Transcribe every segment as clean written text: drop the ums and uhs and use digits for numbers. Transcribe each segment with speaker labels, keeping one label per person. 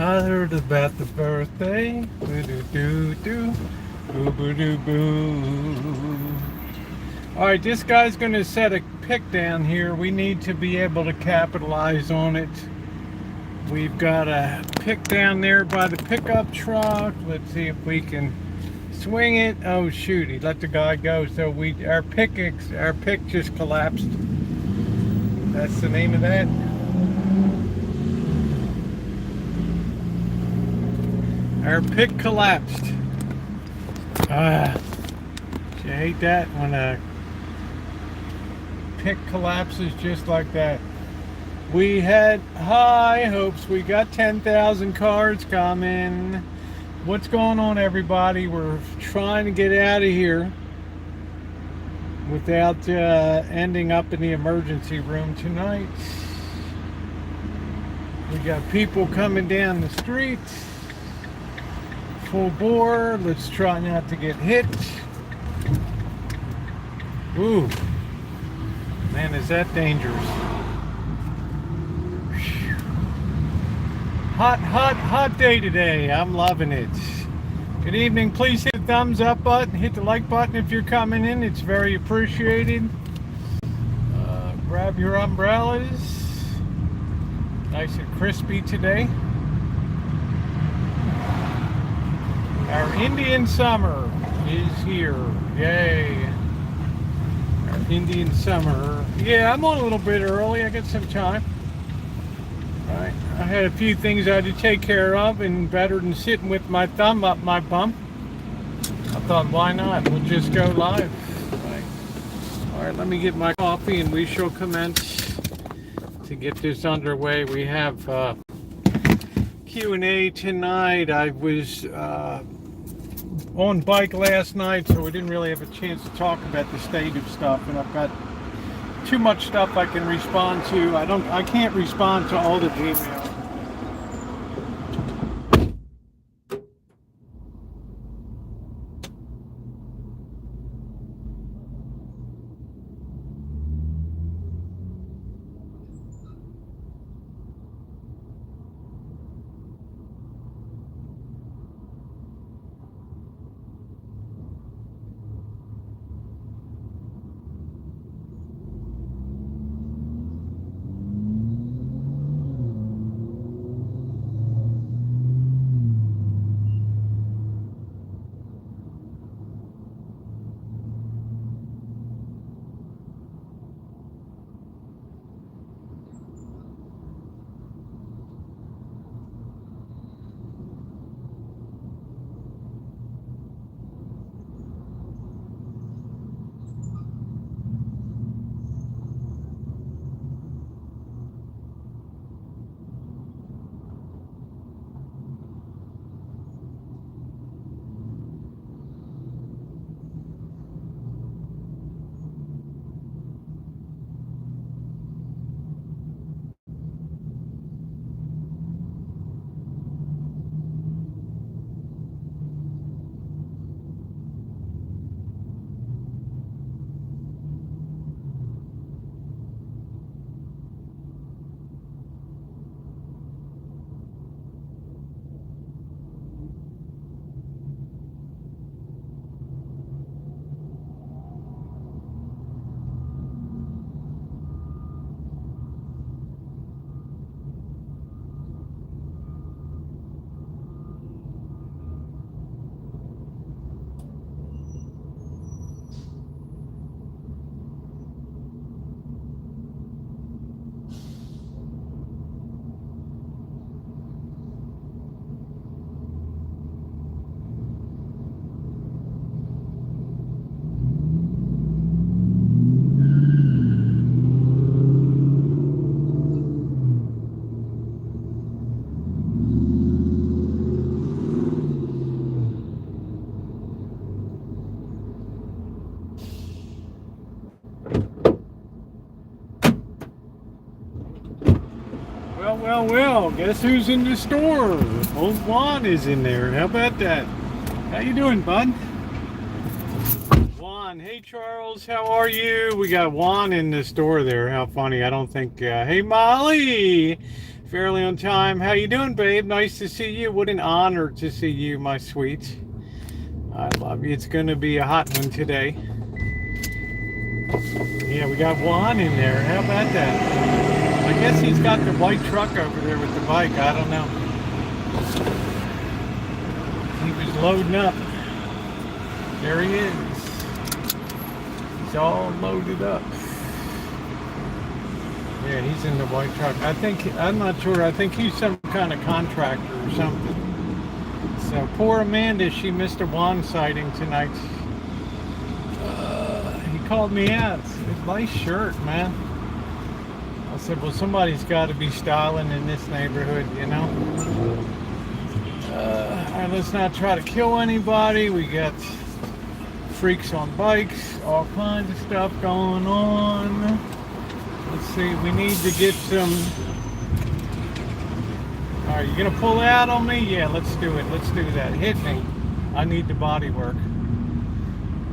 Speaker 1: I heard about the birthday. Boo-doo-doo-doo. Boo-boo-doo-boo. Alright, this guy's going to set a pick down here. We need to be able to capitalize on it. We've got a pick down there by the pickup truck. Let's see if we can swing it. Oh shoot, he let the guy go. So our pick just collapsed. That's the name of that. Our pick collapsed. You hate that when a pick collapses just like that. We had high hopes. We got 10,000 cards coming. What's going on, everybody? We're trying to get out of here without ending up in the emergency room tonight. We got people coming down the street. Full bore. Let's try not to get hit. Ooh. Man, is that dangerous. Hot day today. I'm loving it. Good evening. Please hit the thumbs up button. Hit the like button if you're coming in. It's very appreciated. Grab your umbrellas. Nice and crispy today. Our Indian summer is here. Yay. Our Indian summer. Yeah, I'm on a little bit early. I got some time. Alright. I had a few things I had to take care of, and better than sitting with my thumb up my bum, I thought, why not? We'll just go live. Alright, let me get my coffee and we shall commence to get this underway. We have Q&A tonight. I was on bike last night, so we didn't really have a chance to talk about the state of stuff, and I've got too much stuff I can respond to. I can't respond to all the Gmail. Well, guess who's in the store? Old Juan is in there. How about that? How you doing, bud? Juan, hey Charles, how are you? We got Juan in the store there. How funny. I don't think, hey Molly, Fairly on time. How you doing, babe? Nice to see you. What an honor to see you, my sweet. I love you. It's going to be a hot one today. Yeah, we got Juan in there. How about that? I guess he's got the white truck over there with the bike. I don't know. He was loading up. There he is. He's all loaded up. Yeah, he's in the white truck. I'm not sure. I think he's some kind of contractor or something. So poor Amanda, she missed a Juan sighting tonight. He called me out. It's a nice shirt, man. I said, well, somebody's got to be styling in this neighborhood, you know. All right, let's not try to kill anybody. We got freaks on bikes, all kinds of stuff going on. Let's see, we need to get some... All right, you gonna pull out on me? Yeah, let's do it. Let's do that. Hit me. I need the body work.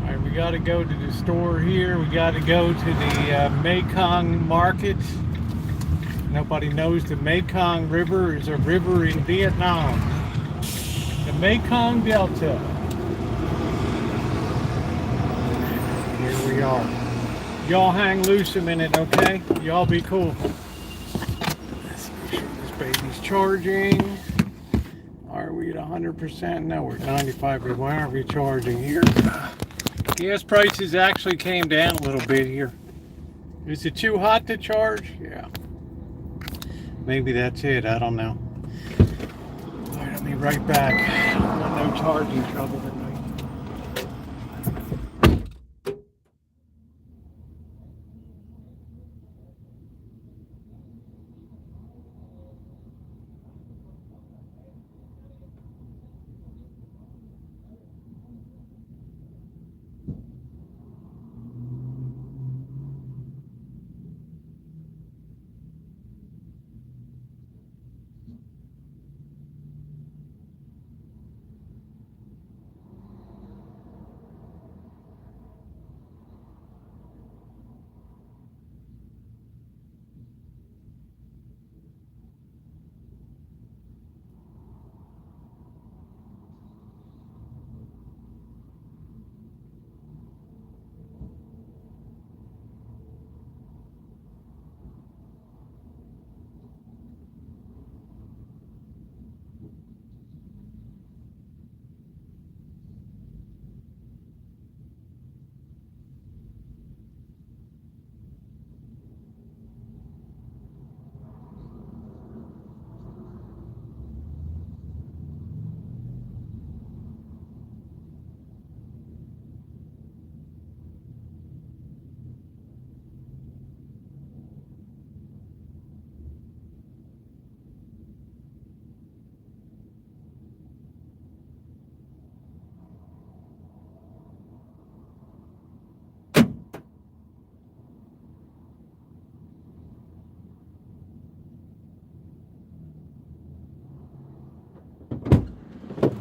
Speaker 1: All right, we gotta go to the store here. We gotta go to the Mekong market. Nobody knows the Mekong River is a river in Vietnam. The Mekong Delta. Here we are. Y'all hang loose a minute, okay? Y'all be cool. Let's make sure this baby's charging. Are we at 100%? No, we're at 95%. Why aren't we charging here? Gas prices actually came down a little bit here. Is it too hot to charge? Yeah. Maybe that's it. I don't know. All right, I'll be right back. No charging trouble tonight.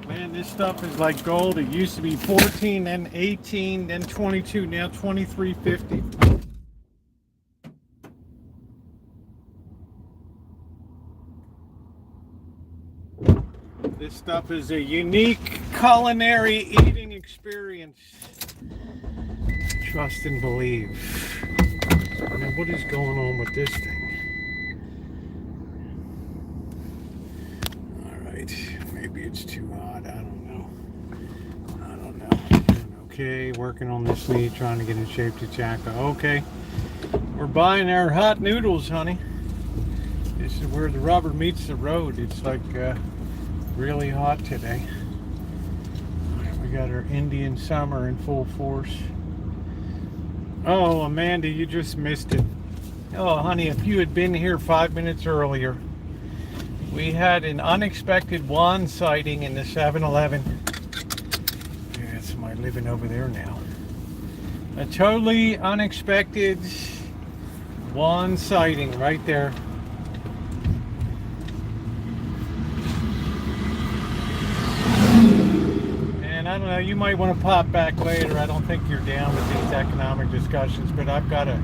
Speaker 1: Man, this stuff is like gold. It used to be 14, then 18, then 22, now 23.50. This stuff is a unique culinary eating experience. Trust and believe. Now, what is going on with this thing? Maybe it's too hot. I don't know. Okay, working on this meat, trying to get in shape to Chaco. Okay, we're buying our hot noodles, honey. This is where the rubber meets the road. It's like really hot today. We got our Indian summer in full force. Oh, Amanda, you just missed it. Oh, honey, if you had been here 5 minutes earlier, we had an unexpected Juan sighting in the 7-Eleven. Yeah, somebody living over there now. A totally unexpected Juan sighting right there. And I don't know, you might want to pop back later. I don't think you're down with these economic discussions, but I've got a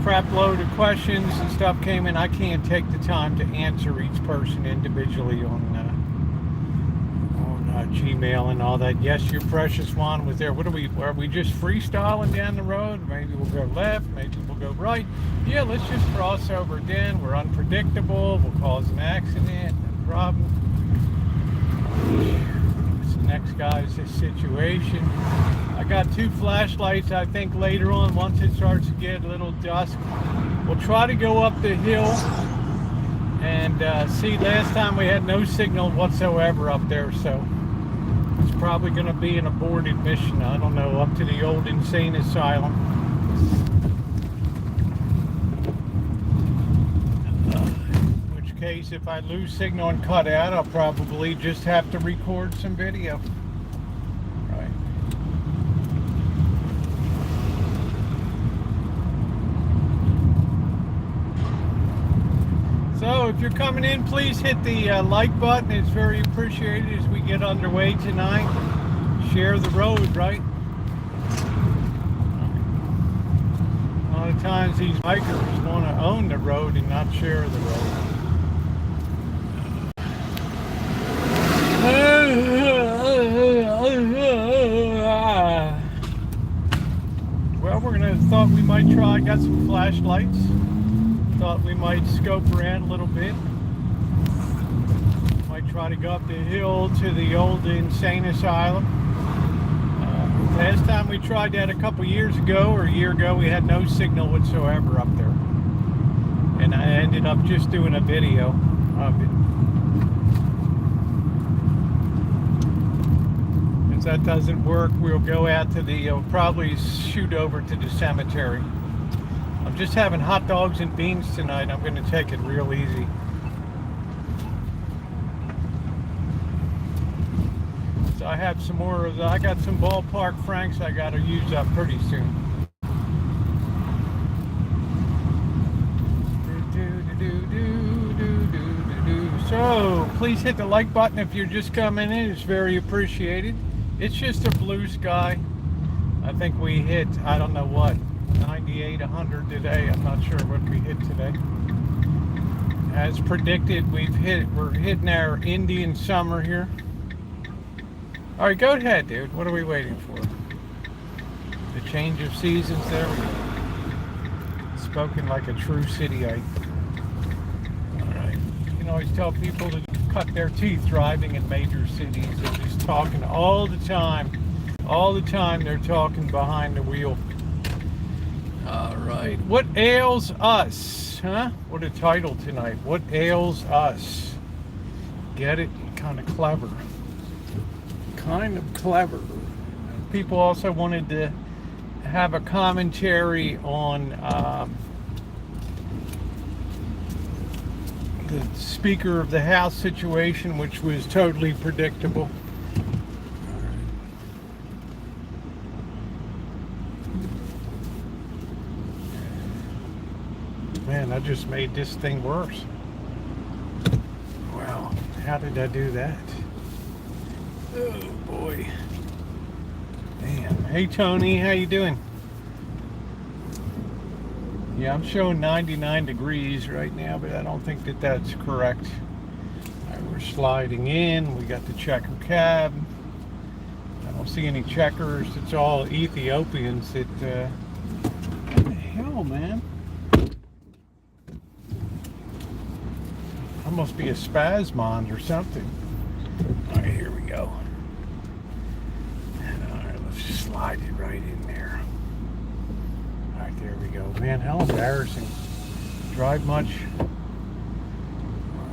Speaker 1: crap load of questions and stuff came in. I can't take the time to answer each person individually on Gmail and all that. Yes, your precious one was there. What are we just freestyling down the road? Maybe we'll go left, maybe we'll go right. Yeah, let's just cross over again. We're unpredictable. We'll cause an accident, no problem. What's the next guy's situation? I got 2 flashlights. I think later on, once it starts to get a little dusk, we'll try to go up the hill and see. Last time we had no signal whatsoever up there, so it's probably going to be an aborted mission. I don't know, up to the old insane asylum. In which case, if I lose signal and cut out, I'll probably just have to record some video. Right. So if you're coming in, please hit the like button. It's very appreciated as we get underway tonight. Share the road, right? A lot of times these bikers want to own the road and not share the road. Well, thought we might try. Got some flashlights. Thought we might scope around a little bit. Might try to go up the hill to the old insane asylum. Last time we tried that a couple years ago, or a year ago, we had no signal whatsoever up there. And I ended up just doing a video of it. If that doesn't work, we'll go out to probably shoot over to the cemetery. I'm just having hot dogs and beans tonight. I'm going to take it real easy. So I have some more of I got some ballpark franks I got to use up pretty soon. So please hit the like button if you're just coming in. It's very appreciated. It's just a blue sky. I think we hit, I don't know what, 98, 100 today. I'm not sure what we hit today. As predicted, we're hitting our Indian summer here. All right, go ahead, dude. What are we waiting for? The change of seasons. There we go. Spoken like a true cityite. All right. You can always tell people to cut their teeth driving in major cities. They're just talking all the time. All the time they're talking behind the wheel. All right. What ails us? Huh? What a title tonight. What ails us? Get it? Kind of clever. Kind of clever. People also wanted to have a commentary on the Speaker of the House situation, which was totally predictable. Man, I just made this thing worse. Wow, how did I do that? Oh boy. Damn. Hey Tony, how you doing? Yeah, I'm showing 99 degrees right now, but I don't think that that's correct. All right, we're sliding in. We got the checker cab. I don't see any checkers. It's all Ethiopians that what the hell, man? I must be a spasmond or something. All right, here we go. Alright, let's just slide it right in there. Alright, there we go. Man, how embarrassing. Drive much?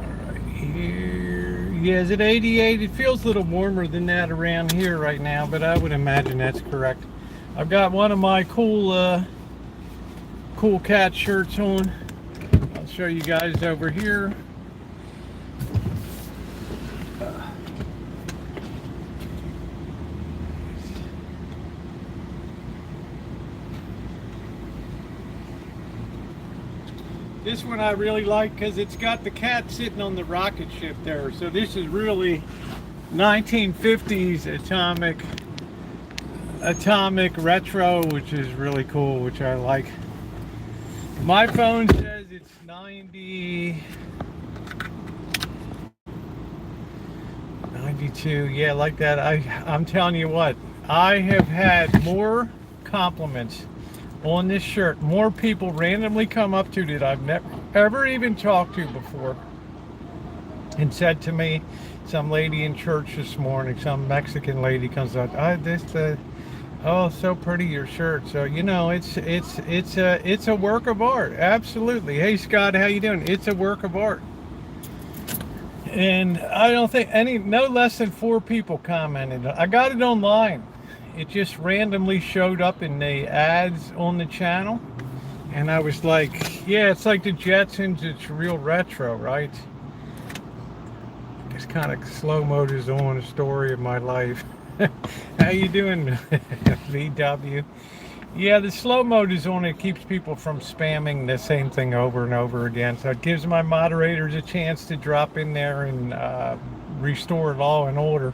Speaker 1: Alright, here. Yeah, is it 88? It feels a little warmer than that around here right now, but I would imagine that's correct. I've got one of my cool cat shirts on. I'll show you guys over here. This one I really like because it's got the cat sitting on the rocket ship there. So this is really 1950s atomic retro, which is really cool, which I like. My phone says it's 90, 92. Yeah, like that. I'm telling you what, I have had more compliments on this shirt. More people randomly come up to that I've never ever even talked to before and said to me, some lady in church this morning, some Mexican lady comes up, oh, so pretty your shirt. So it's a work of art. Absolutely. Hey Scott, how you doing? It's a work of art. And I don't think no less than 4 people commented. I got it online. It just randomly showed up in the ads on the channel. And I was like, yeah, it's like the Jetsons. It's real retro, right? This kind of slow mode is on a story of my life. How you doing, VW? Yeah, the slow mode is on. It keeps people from spamming the same thing over and over again. So it gives my moderators a chance to drop in there and restore law and order,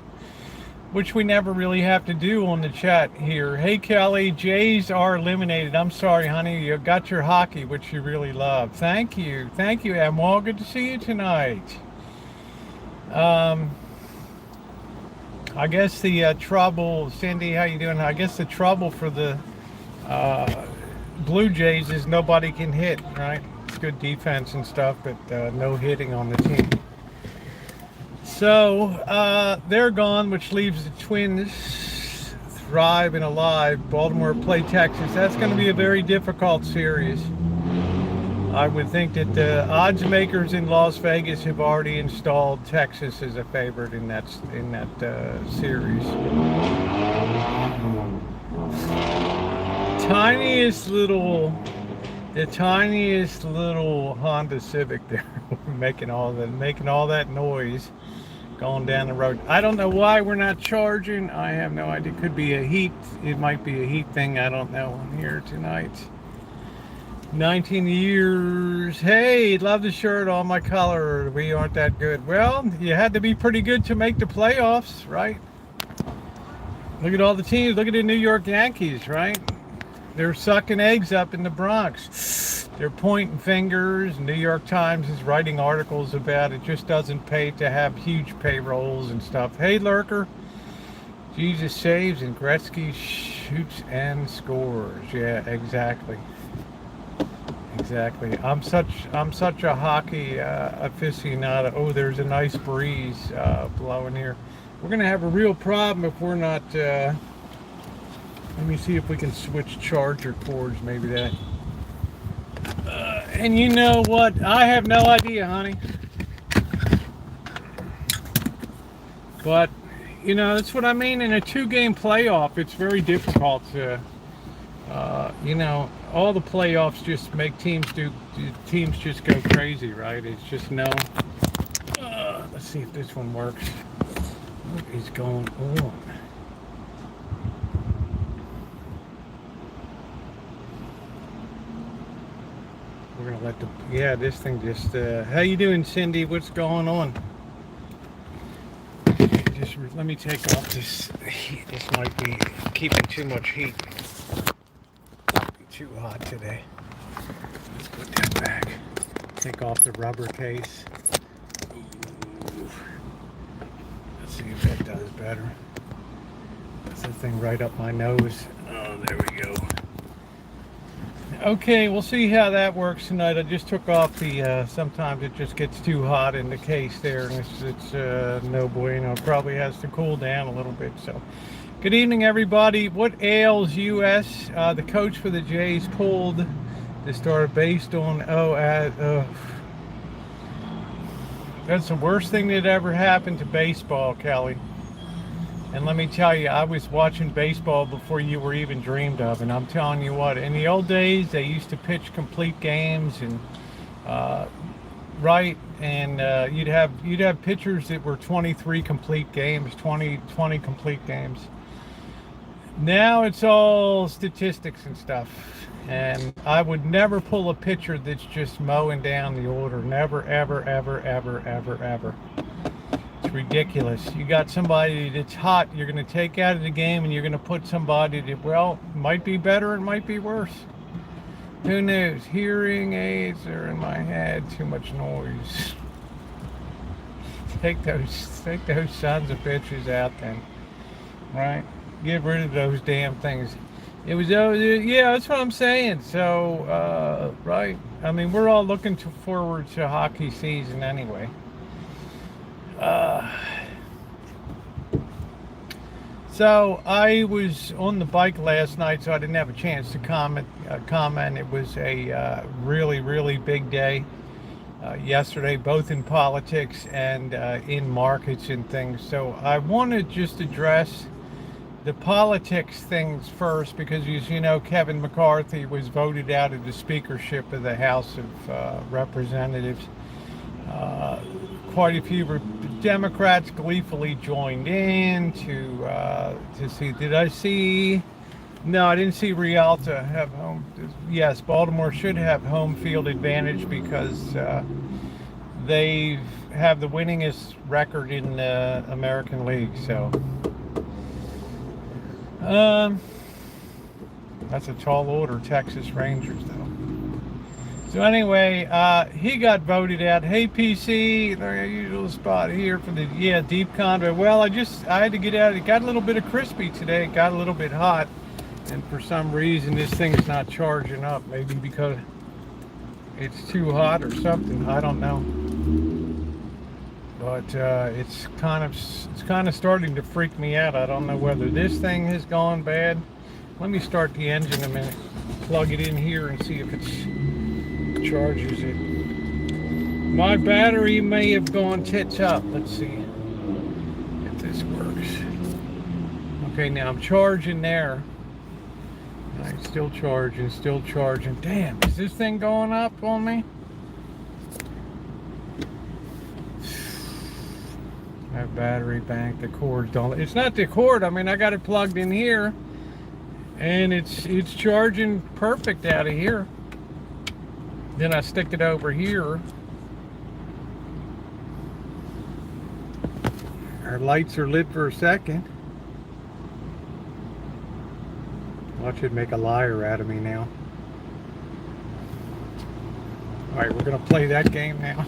Speaker 1: which we never really have to do on the chat here. Hey, Kelly, Jays are eliminated. I'm sorry, honey. You got your hockey, which you really love. Thank you. Thank you, Amal. Good to see you tonight. I guess the trouble, Cindy, how you doing? I guess the trouble for the Blue Jays is nobody can hit, right? It's good defense and stuff, but no hitting on the team. So they're gone, which leaves the Twins thrive and alive. Baltimore play Texas. That's going to be a very difficult series. I would think that the odds makers in Las Vegas have already installed Texas as a favorite in that series. The tiniest little Honda Civic there, making all that noise going down the road. I don't know why we're not charging. I have no idea. Could be a heat. It might be a heat thing. I don't know. I'm here tonight. 19 years. Hey, love the shirt, all my color. We aren't that good. Well, you had to be pretty good to make the playoffs, right? Look at all the teams. Look at the New York Yankees, right? They're sucking eggs up in the Bronx. They're pointing fingers. New York Times is writing articles about it. Just doesn't pay to have huge payrolls and stuff. Hey, Lurker. Jesus saves and Gretzky shoots and scores. Yeah, exactly. Exactly. I'm such a hockey aficionado. Oh, there's a nice breeze blowing here. We're gonna have a real problem if we're not. Let me see if we can switch charger cords. Maybe that. And you know what? I have no idea, honey. But that's what I mean. In a 2-game playoff, it's very difficult to. All the playoffs just make teams just go crazy, right? It's just no. Let's see if this one works. What is going on? We're gonna let this thing just. How you doing, Cindy? What's going on? Just let me take off this heat. This might be keeping too much heat. Too hot today. Let's put that back. Take off the rubber case. Ooh. Let's see if that does better. That's the thing right up my nose. Oh, there we go. Okay, we'll see how that works tonight. I just took off the, sometimes it just gets too hot in the case there, and it's no bueno. It probably has to cool down a little bit, so. Good evening, everybody. What ails US? The coach for the Jays pulled the start based on that's the worst thing that ever happened to baseball, Kelly. And let me tell you, I was watching baseball before you were even dreamed of, and I'm telling you what, in the old days they used to pitch complete games and you'd have pitchers that were 23 complete games, 20 complete games. Now it's all statistics and stuff, and I would never pull a pitcher that's just mowing down the order. Never, ever, ever, ever, ever, ever. It's ridiculous. You got somebody that's hot, you're going to take out of the game, and you're going to put somebody that, well, might be better and might be worse. Who knows? Hearing aids are in my head. Too much noise. Take those sons of bitches out then. Right? Get rid of those damn things. It was, yeah, that's what I'm saying. So, right? I mean, we're all looking forward to hockey season anyway. So I was on the bike last night, so I didn't have a chance to comment. It was a really, really big day yesterday, both in politics and in markets and things. So I want to just address the politics things first, because as you know, Kevin McCarthy was voted out of the speakership of the House of Representatives. Quite a few Democrats gleefully joined in to see. Did I see? No, I didn't see Rialta have home. Yes, Baltimore should have home field advantage because they have the winningest record in the American League. So. That's a tall order, Texas Rangers, though. So anyway, he got voted out. Hey, PC, their usual spot here for the, deep convo. Well, I had to get out. It got a little bit of crispy today. It got a little bit hot. And for some reason, this thing's not charging up. Maybe because it's too hot or something. I don't know. But it's kind of starting to freak me out. I don't know whether this thing has gone bad. Let me start the engine a minute. Plug it in here and see if it charges it. My battery may have gone tits up. Let's see if this works. Okay, now I'm charging there. I'm still charging. Damn, is this thing going up on me? That battery bank, the cord don't. It's not the cord. I mean, I got it plugged in here, and it's charging perfect out of here. Then I stick it over here. Our lights are lit for a second. Watch it make a liar out of me now. All right, we're gonna play that game now.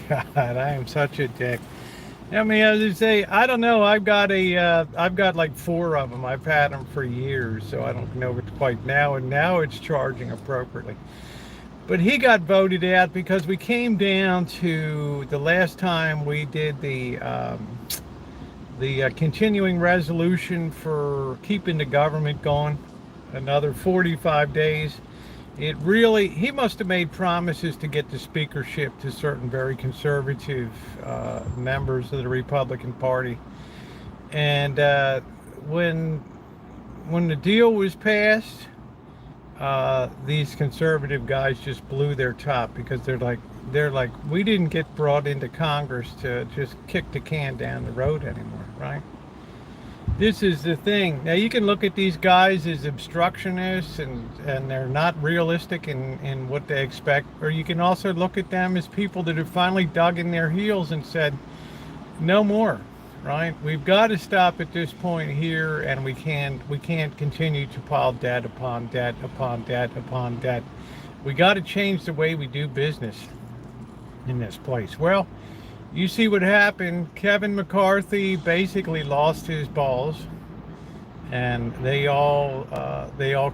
Speaker 1: God, I am such a dick. I mean, as I say, I don't know. I've got like 4 of them. I've had them for years, so I don't know if it's quite now. And now it's charging appropriately. But he got voted out because we came down to the last time we did the continuing resolution for keeping the government going, another 45 days. He must have made promises to get the speakership to certain very conservative members of the Republican Party. And when the deal was passed, these conservative guys just blew their top, because they're like, we didn't get brought into Congress to just kick the can down the road anymore, right? This is the thing. Now, you can look at these guys as obstructionists, and they're not realistic in what they expect. Or you can also look at them as people that have finally dug in their heels and said, no more, right? We've got to stop at this point here, and we can't continue to pile debt upon debt upon debt upon debt. We got to change the way we do business in this place. Well, you see what happened. Kevin McCarthy basically lost his balls, and they all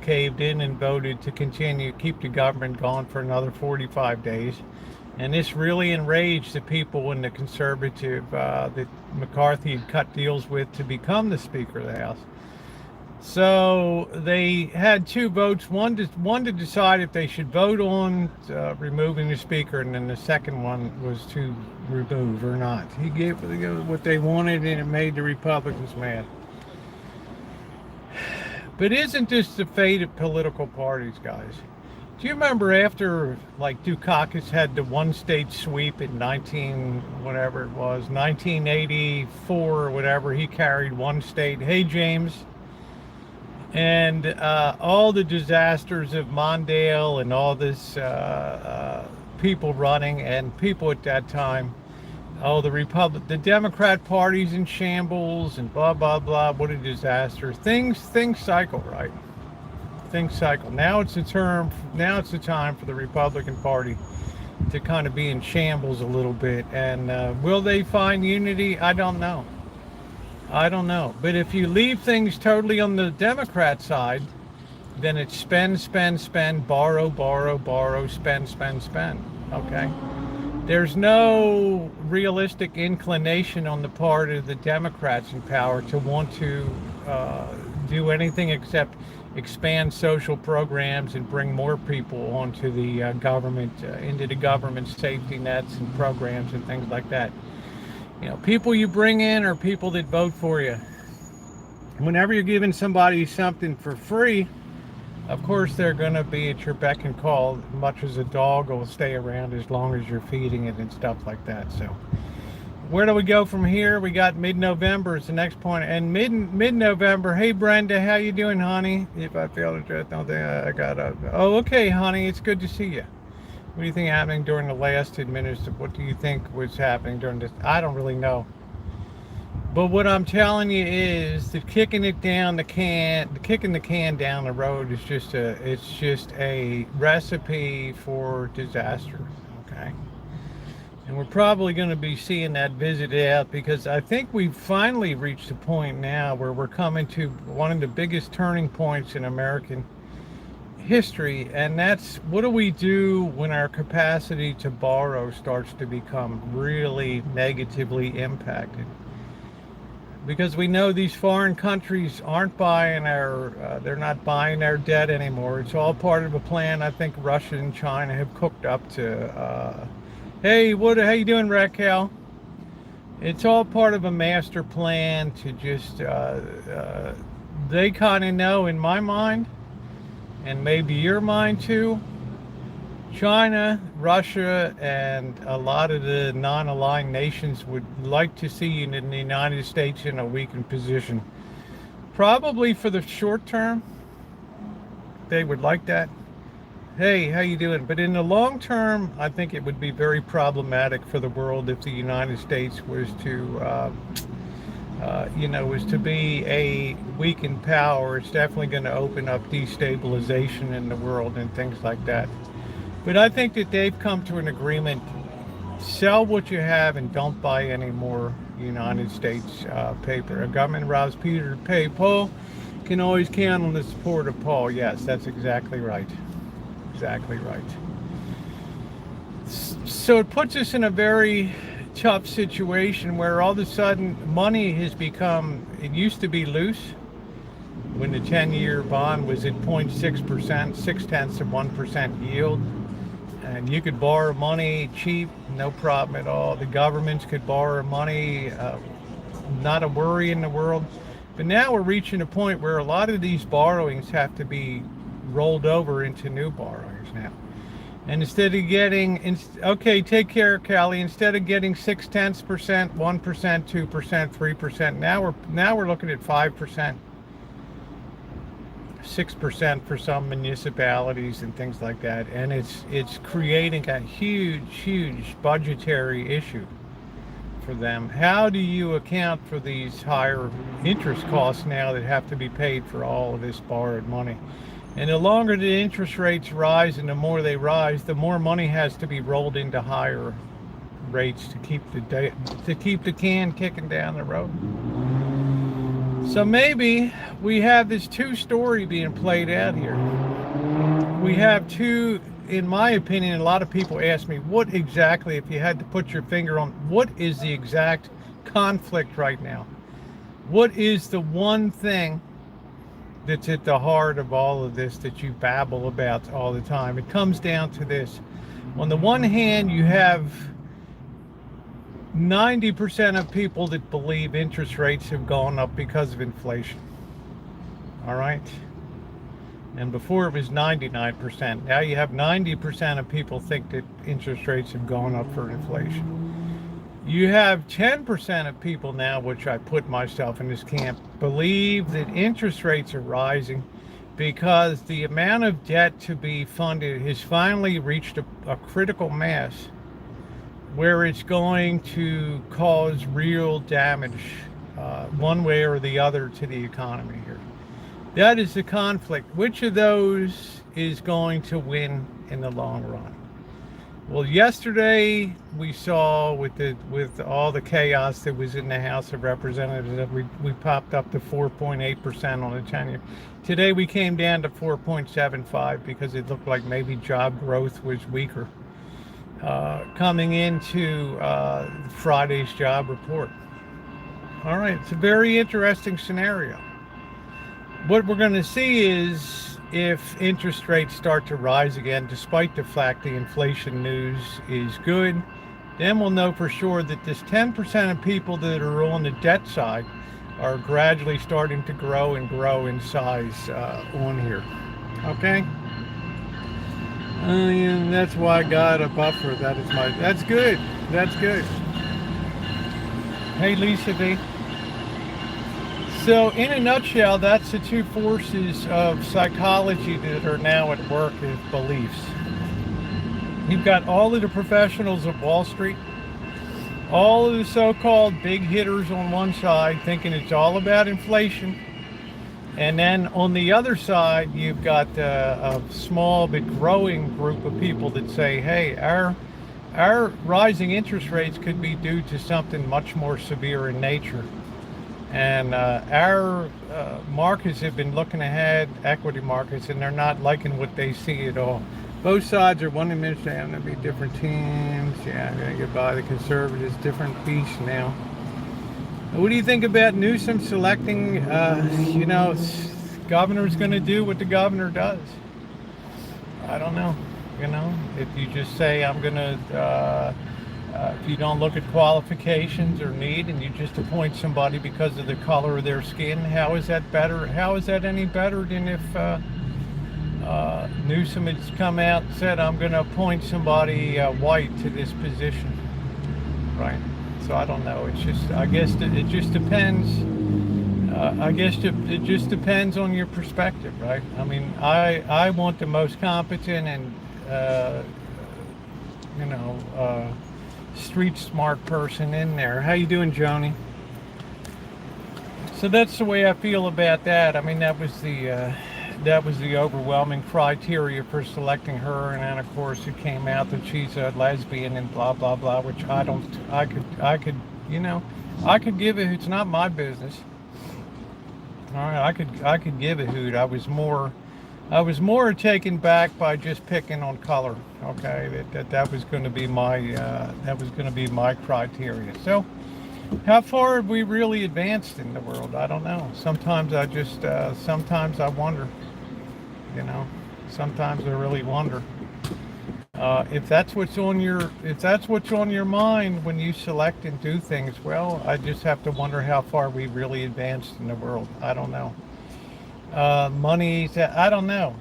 Speaker 1: caved in and voted to keep the government going for another 45 days. And this really enraged the people in the conservative that McCarthy had cut deals with to become the Speaker of the House. So they had 2 votes, one to decide if they should vote on removing the speaker, and then the second one was to remove or not. He gave what they wanted, and it made the Republicans mad. But isn't this the fate of political parties, guys? Do you remember after, like, Dukakis had the one-state sweep in 1984 or whatever, he carried one state. Hey, James. And all the disasters of Mondale and all this people running, and people at that time oh, the Democrat Party's in shambles and blah blah blah. What a disaster. Things cycle, right? Things cycle. Now it's the time for the Republican Party to kind of be in shambles a little bit. And will they find unity? I don't know. I don't know. But if you leave things totally on the Democrat side, then it's spend, spend, spend, borrow, borrow, borrow, spend, spend, spend. Okay? There's no realistic inclination on the part of the Democrats in power to want to do anything except expand social programs and bring more people onto the government, into the government safety nets and programs and things like that. You know, people you bring in are people that vote for you. Whenever you're giving somebody something for free, of course they're going to be at your beck and call, much as a dog will stay around as long as you're feeding it and stuff like that. So where do we go from here? We got mid-November is the next point, and mid-November. Hey Brenda, how you doing, honey? If I fail to address something, I got a. Oh, okay, honey, it's good to see you. What do you think happening during the last administration? What do you think was happening during this? I don't really know. But what I'm telling you is that kicking the can down the road is just a recipe for disaster. Okay. And we're probably going to be seeing that visited out, because I think we've finally reached a point now where we're coming to one of the biggest turning points in American history, and that's what do we do when our capacity to borrow starts to become really negatively impacted? Because we know these foreign countries aren't buying they're not buying our debt anymore. It's all part of a plan I think Russia and China have cooked up to. Hey, how you doing, Raquel? It's all part of a master plan to just, they kind of know, in my mind, and maybe your mind too, China, Russia, and a lot of the non-aligned nations would like to see in the United States in a weakened position. Probably for the short term, they would like that. Hey, how you doing? But in the long term, I think it would be very problematic for the world if the United States was to, was to be a weakened power. It's definitely going to open up destabilization in the world and things like that. But I think that they've come to an agreement. Sell what you have and don't buy any more United States paper. A government allows Peter to pay Paul, can always count on the support of Paul. Yes, that's exactly right. Exactly right. So it puts us in a very tough situation where all of a sudden money has become, it used to be loose when the 10-year bond was at 0.6%, 0.6% yield, and you could borrow money cheap, no problem at all. The governments could borrow money, not a worry in the world. But now we're reaching a point where a lot of these borrowings have to be rolled over into new borrowings now. And instead of getting, okay, take care, Callie. Instead of getting 0.6%, 1%, 2%, 3%, now we're looking at 5%, 6% for some municipalities and things like that. And it's creating a huge budgetary issue for them. How do you account for these higher interest costs now that have to be paid for all of this borrowed money? And the longer the interest rates rise and the more they rise, the more money has to be rolled into higher rates to keep the can kicking down the road. So maybe we have this two-story being played out here. We have two, in my opinion, a lot of people ask me, what exactly, if you had to put your finger on, what is the exact conflict right now? What is the one thing that's at the heart of all of this that you babble about all the time? It comes down to this. On the one hand, you have 90% of people that believe interest rates have gone up because of inflation. All right? And before it was 99%. Now you have 90% of people think that interest rates have gone up for inflation. You have 10% of people now, which I put myself in this camp, believe that interest rates are rising because the amount of debt to be funded has finally reached a critical mass where it's going to cause real damage, one way or the other, to the economy here. That is the conflict. Which of those is going to win in the long run? Well, yesterday we saw with all the chaos that was in the House of Representatives that we popped up to 4.8% on the 10-year. Today we came down to 4.75 because it looked like maybe job growth was weaker coming into Friday's job report. All right, it's a very interesting scenario. What we're going to see is if interest rates start to rise again, despite the fact the inflation news is good, then we'll know for sure that this 10% of people that are on the debt side are gradually starting to grow in size on here. Okay? And that's why I got a buffer. That's good. That's good. Hey, Lisa B. So, in a nutshell, that's the two forces of psychology that are now at work as beliefs. You've got all of the professionals of Wall Street, all of the so-called big hitters on one side thinking it's all about inflation. And then on the other side, you've got a small but growing group of people that say, hey, our rising interest rates could be due to something much more severe in nature. And our markets have been looking ahead, equity markets, and they're not liking what they see at all. Both sides are wanting to say, I'm going to be different teams. Yeah, I'm going to get by the conservatives, different beasts now. What do you think about Newsom selecting, governor's going to do what the governor does? I don't know. If you just say, I'm going to... if you don't look at qualifications or need and you just appoint somebody because of the color of their skin, how is that better? How is that any better than if Newsom has come out and said, I'm going to appoint somebody white to this position, right? So I don't know. It's just, I guess it just depends. It just depends on your perspective, right? I mean, I want the most competent and, street smart person in there. How you doing, Joni? So that's the way I feel about that. I mean, that was the overwhelming criteria for selecting her, and then of course it came out that she's a lesbian and blah blah blah, which I could give a hoot. It's not my business. All right, I could give a hoot. I was more taken back by just picking on color. Okay, that was going to be my criteria. So, how far have we really advanced in the world? I don't know. Sometimes I wonder. Sometimes I really wonder if that's what's on your mind when you select and do things. Well, I just have to wonder how far we really advanced in the world. I don't know. Money, I don't know.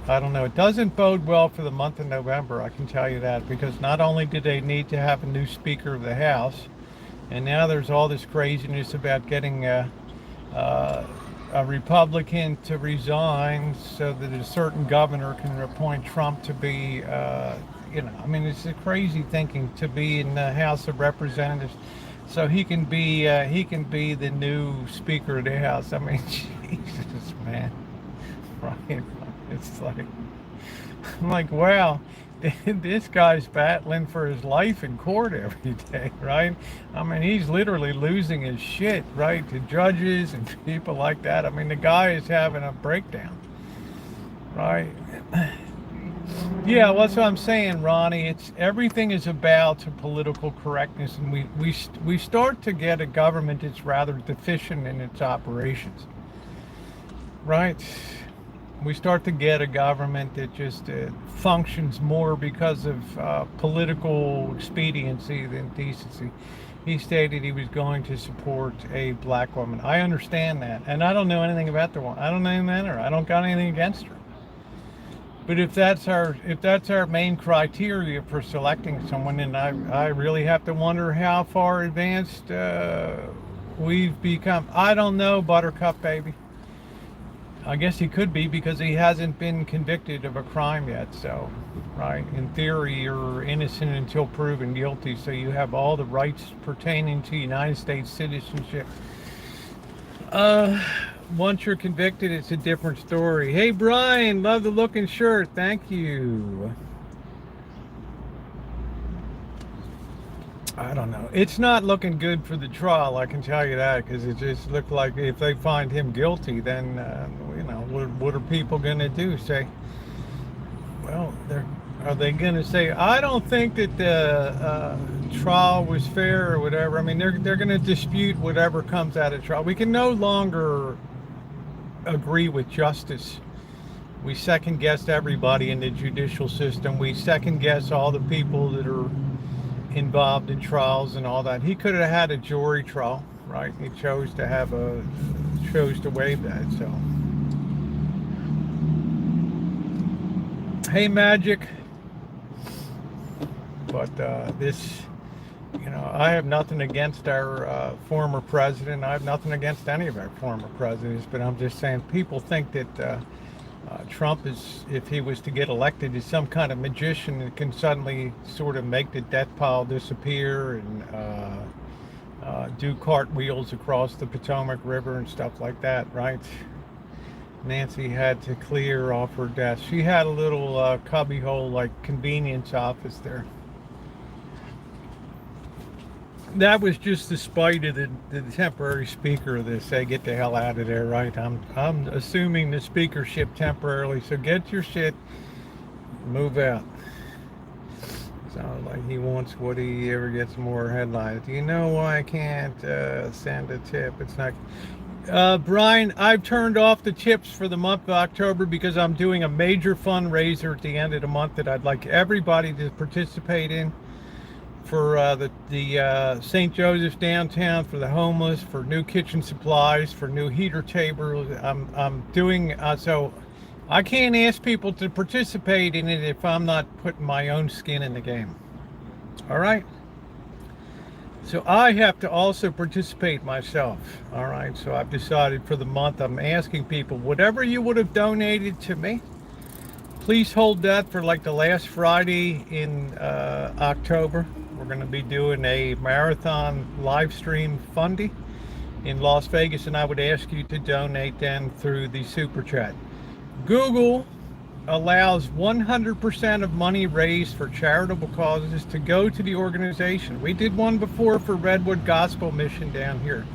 Speaker 1: It doesn't bode well for the month of November, I can tell you that, because not only do they need to have a new Speaker of the House, and now there's all this craziness about getting a Republican to resign so that a certain governor can appoint Trump to be, it's a crazy thinking, to be in the House of Representatives. So he can be the new Speaker of the House. I mean, Jesus, man, right? It's like, I'm like, wow, this guy's battling for his life in court every day, right? I mean, he's literally losing his shit, right, to judges and people like that. I mean, the guy is having a breakdown, right? Yeah, well, that's what I'm saying, Ronnie. Everything is about political correctness, and we start to get a government that's rather deficient in its operations, right? We start to get a government that just functions more because of political expediency than decency. He stated he was going to support a black woman. I understand that, and I don't know anything about the woman. I don't know anything about her. I don't got anything against her. But if that's our main criteria for selecting someone, then I really have to wonder how far advanced we've become. I don't know, Buttercup baby. I guess he could be because he hasn't been convicted of a crime yet. So, right, in theory, you're innocent until proven guilty. So you have all the rights pertaining to United States citizenship. Once you're convicted, it's a different story. Hey, Brian, love the looking shirt. Thank you. I don't know. It's not looking good for the trial, I can tell you that, because it just looked like if they find him guilty, then, what are people going to do? Say, well, are they going to say, I don't think that the trial was fair or whatever? I mean, they're going to dispute whatever comes out of trial. We can no longer agree with justice. We second guess everybody in the judicial system. We second guess all the people that are involved in trials and all that. He could have had a jury trial, right? He chose to waive that. So, hey, Magic. But this, I have nothing against our former president. I have nothing against any of our former presidents. But I'm just saying, people think that Trump is, if he was to get elected, is some kind of magician that can suddenly sort of make the death pile disappear and do cartwheels across the Potomac River and stuff like that, right? Nancy had to clear off her desk. She had a little cubbyhole, like convenience office there. That was just the spite of the temporary speaker that say, get the hell out of there, right? I'm assuming the speakership temporarily, so get your shit, move out. Sounds like he wants Woody ever gets more headlines. Do you know why I can't send a tip? It's not... Brian, I've turned off the tips for the month of October because I'm doing a major fundraiser at the end of the month that I'd like everybody to participate in. For the St. Joseph's downtown, for the homeless, for new kitchen supplies, for new heater tables. I'm doing so I can't ask people to participate in it if I'm not putting my own skin in the game. All right. So I have to also participate myself. All right. So I've decided for the month I'm asking people, whatever you would have donated to me, please hold that for like the last Friday in October. We're going to be doing a marathon live stream fundy in Las Vegas, and I would ask you to donate then through the super chat. Google allows 100% of money raised for charitable causes to go to the organization. We did one before for Redwood Gospel Mission down here.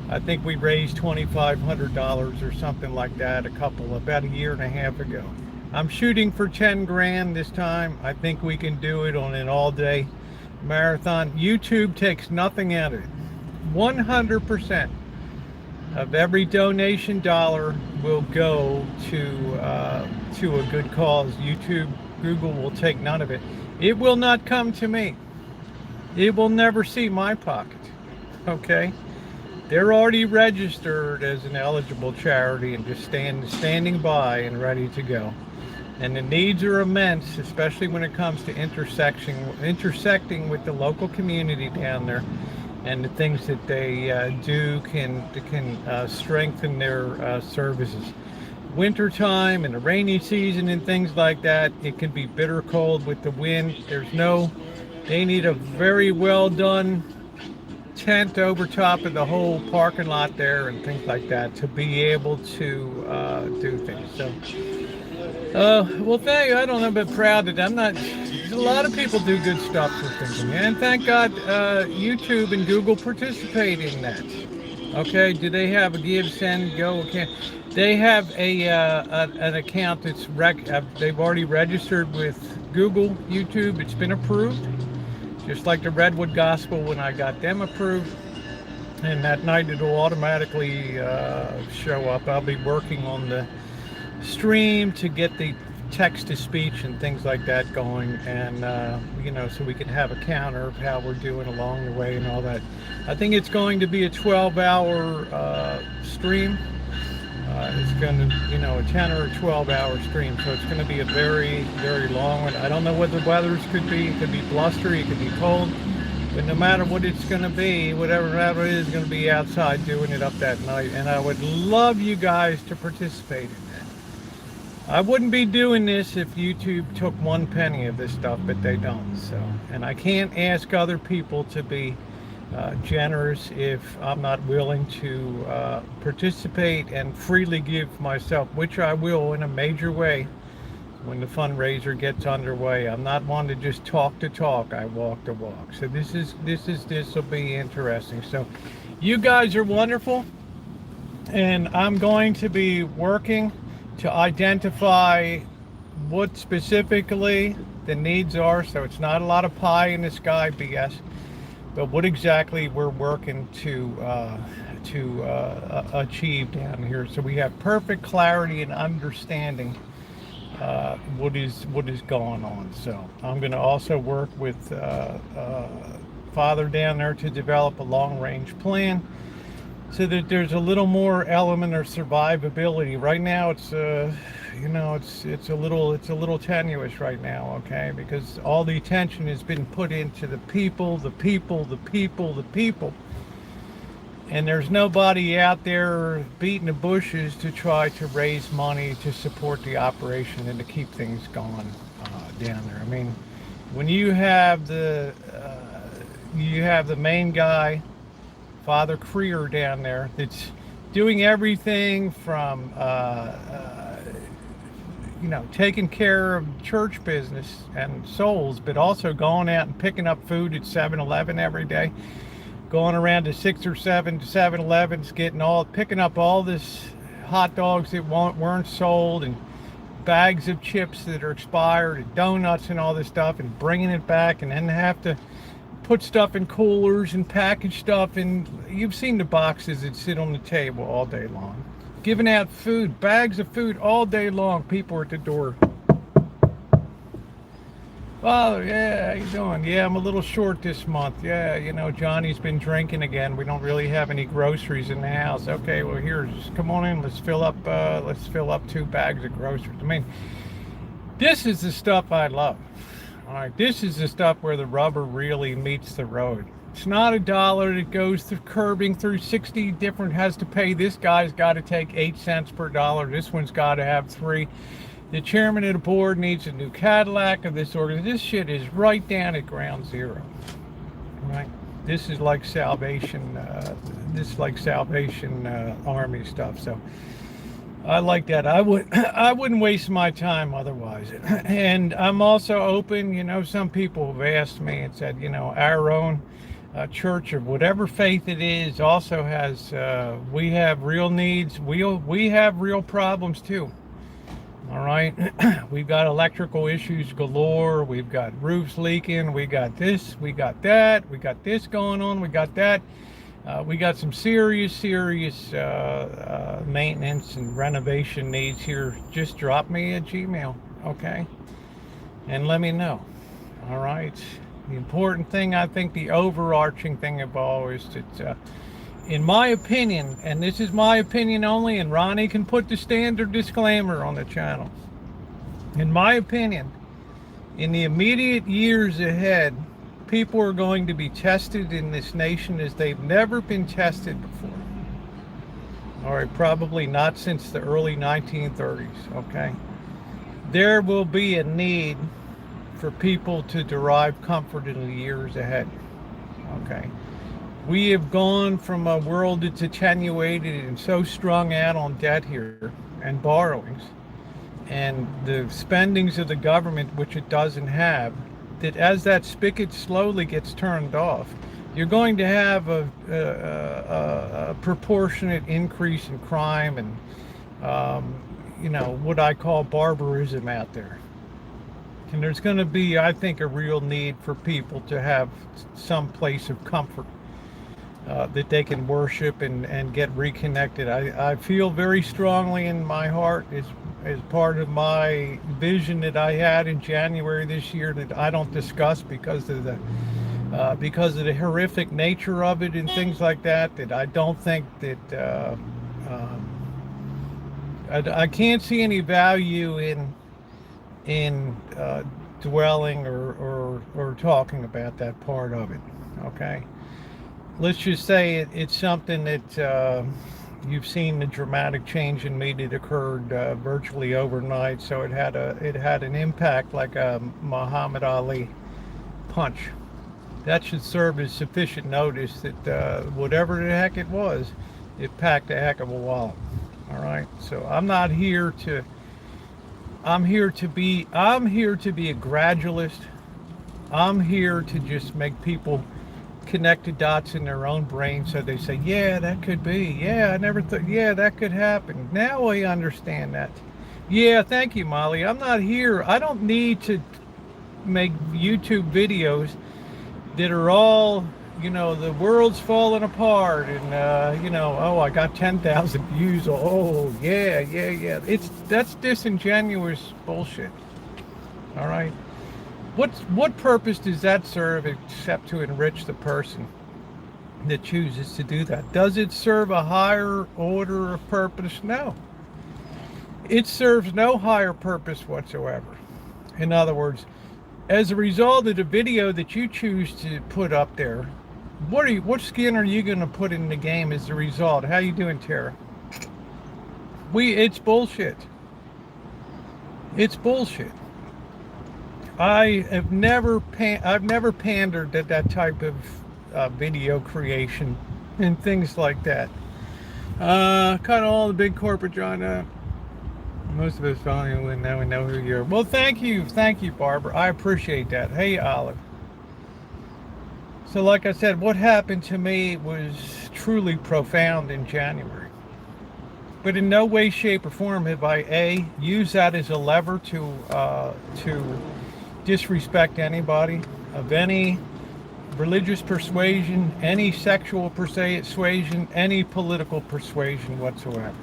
Speaker 1: I think we raised $2,500 or something like that about a year and a half ago. I'm shooting for 10 grand this time. I think we can do it on an all-day marathon. YouTube takes nothing out of it. 100% of every donation dollar will go to a good cause. YouTube, Google will take none of it. It will not come to me. It will never see my pocket. Okay? They're already registered as an eligible charity and just standing by and ready to go. And the needs are immense, especially when it comes to intersecting with the local community down there, and the things that they do can strengthen their services. Wintertime and the rainy season and things like that, it can be bitter cold with the wind. They need a very well done tent over top of the whole parking lot there and things like that to be able to do things. So. Well, thank you. I don't know, but proud that I'm not. A lot of people do good stuff for things, and thank God YouTube and Google participate in that. Okay, do they have a give, send, go account? They have an account that's they've already registered with Google, YouTube. It's been approved, just like the Redwood Gospel when I got them approved. And that night it'll automatically show up. I'll be working on the stream to get the text-to-speech and things like that going, and so we can have a counter of how we're doing along the way and all that. I think it's going to be a 12-hour stream. It's going to, a 10 or a 12-hour stream, so it's going to be a very, very long one. I don't know what the weathers could be. It could be blustery, it could be cold. But no matter what it's going to be, whatever it is going to be outside doing it up that night. And I would love you guys to participate in that. I wouldn't be doing this if YouTube took 1 penny of this stuff, but they don't. So, and I can't ask other people to be generous if I'm not willing to participate and freely give myself, which I will in a major way when the fundraiser gets underway. I'm not one to just talk to talk, I walk the walk. So this will be interesting. So you guys are wonderful, and I'm going to be working to identify what specifically the needs are. So it's not a lot of pie in the sky BS, but what exactly we're working to achieve down here, so we have perfect clarity and understanding what is going on. So I'm going to also work with Father down there to develop a long-range plan, so that there's a little more element of survivability. Right now, it's it's a little tenuous right now, okay? Because all the attention has been put into the people, and there's nobody out there beating the bushes to try to raise money to support the operation and to keep things going down there. I mean, when you have the main guy, Father Creer down there, that's doing everything from taking care of church business and souls, but also going out and picking up food at 7-Eleven every day, going around to 6 or 7 7-Elevens, picking up all this hot dogs that weren't sold, and bags of chips that are expired, and donuts and all this stuff, and bringing it back, and then have to put stuff in coolers and package stuff. And you've seen the boxes that sit on the table all day long, giving out food, bags of food all day long. People are at the door. Oh, yeah, how you doing? Yeah, I'm a little short this month. Yeah, Johnny's been drinking again. We don't really have any groceries in the house. Okay, well, here, just come on in. Let's fill up 2 bags of groceries. I mean, this is the stuff I love. All right, this is the stuff where the rubber really meets the road. It's not $1 that goes through curbing through 60 different, has to pay. This guy's got to take 8 cents per dollar. This one's got to have 3. The chairman of the board needs a new Cadillac of this organization. This shit is right down at ground zero. Right? This is like Salvation. Army stuff. So I like that. I wouldn't waste my time otherwise. And I'm also open. Some people have asked me and said, our own church of whatever faith it is also has. We have real needs. We have real problems too. All right, we've got electrical issues galore. We've got roofs leaking. We got this. We got that. We got this going on. We got that. We got some serious maintenance and renovation needs here. Just drop me a Gmail, okay? And let me know. All right. The important thing, I think, the overarching thing of all is that, in my opinion, and this is my opinion only, and Ronnie can put the standard disclaimer on the channel. In my opinion, in the immediate years ahead, people are going to be tested in this nation as they've never been tested before. All right, probably not since the early 1930s, okay? There will be a need for people to derive comfort in the years ahead, okay? We have gone from a world that's attenuated and so strung out on debt here and borrowings and the spendings of the government, which it doesn't have, that as that spigot slowly gets turned off, you're going to have a proportionate increase in crime and, what I call barbarism out there. And there's going to be, I think, a real need for people to have some place of comfort that they can worship and get reconnected. I feel very strongly in my heart as part of my vision that I had in January this year that I don't discuss because of the horrific nature of it and things like that, that I don't think that I can't see any value in dwelling or talking about that part of it. Okay, let's just say it's something that you've seen the dramatic change in me that occurred virtually overnight. So it had an impact like a Muhammad Ali punch. That should serve as sufficient notice that whatever the heck it was, it packed a heck of a wallop. All right. So I'm here to be a gradualist. I'm here to just make people connect the dots in their own brain so they say, yeah, that could be. Yeah, I never thought, yeah, that could happen. Now I understand that. Yeah, thank you, Molly. I'm not here. I don't need to make YouTube videos that are all, the world's falling apart and, oh, I got 10,000 views. Oh, yeah. That's disingenuous bullshit. All right. What purpose does that serve except to enrich the person that chooses to do that? Does it serve a higher order of purpose? No. It serves no higher purpose whatsoever. In other words, as a result of the video that you choose to put up there, what skin are you going to put in the game as a result? How you doing, Tara? It's bullshit. It's bullshit. I've never pandered to that type of video creation and things like that. Kind of all the big corporate John. Most of us probably now we know who you are. Well, thank you, Barbara. I appreciate that. Hey, Olive. So, like I said, what happened to me was truly profound in January. But in no way, shape, or form have I used that as a lever to disrespect anybody of any religious persuasion, any sexual persuasion, any political persuasion whatsoever.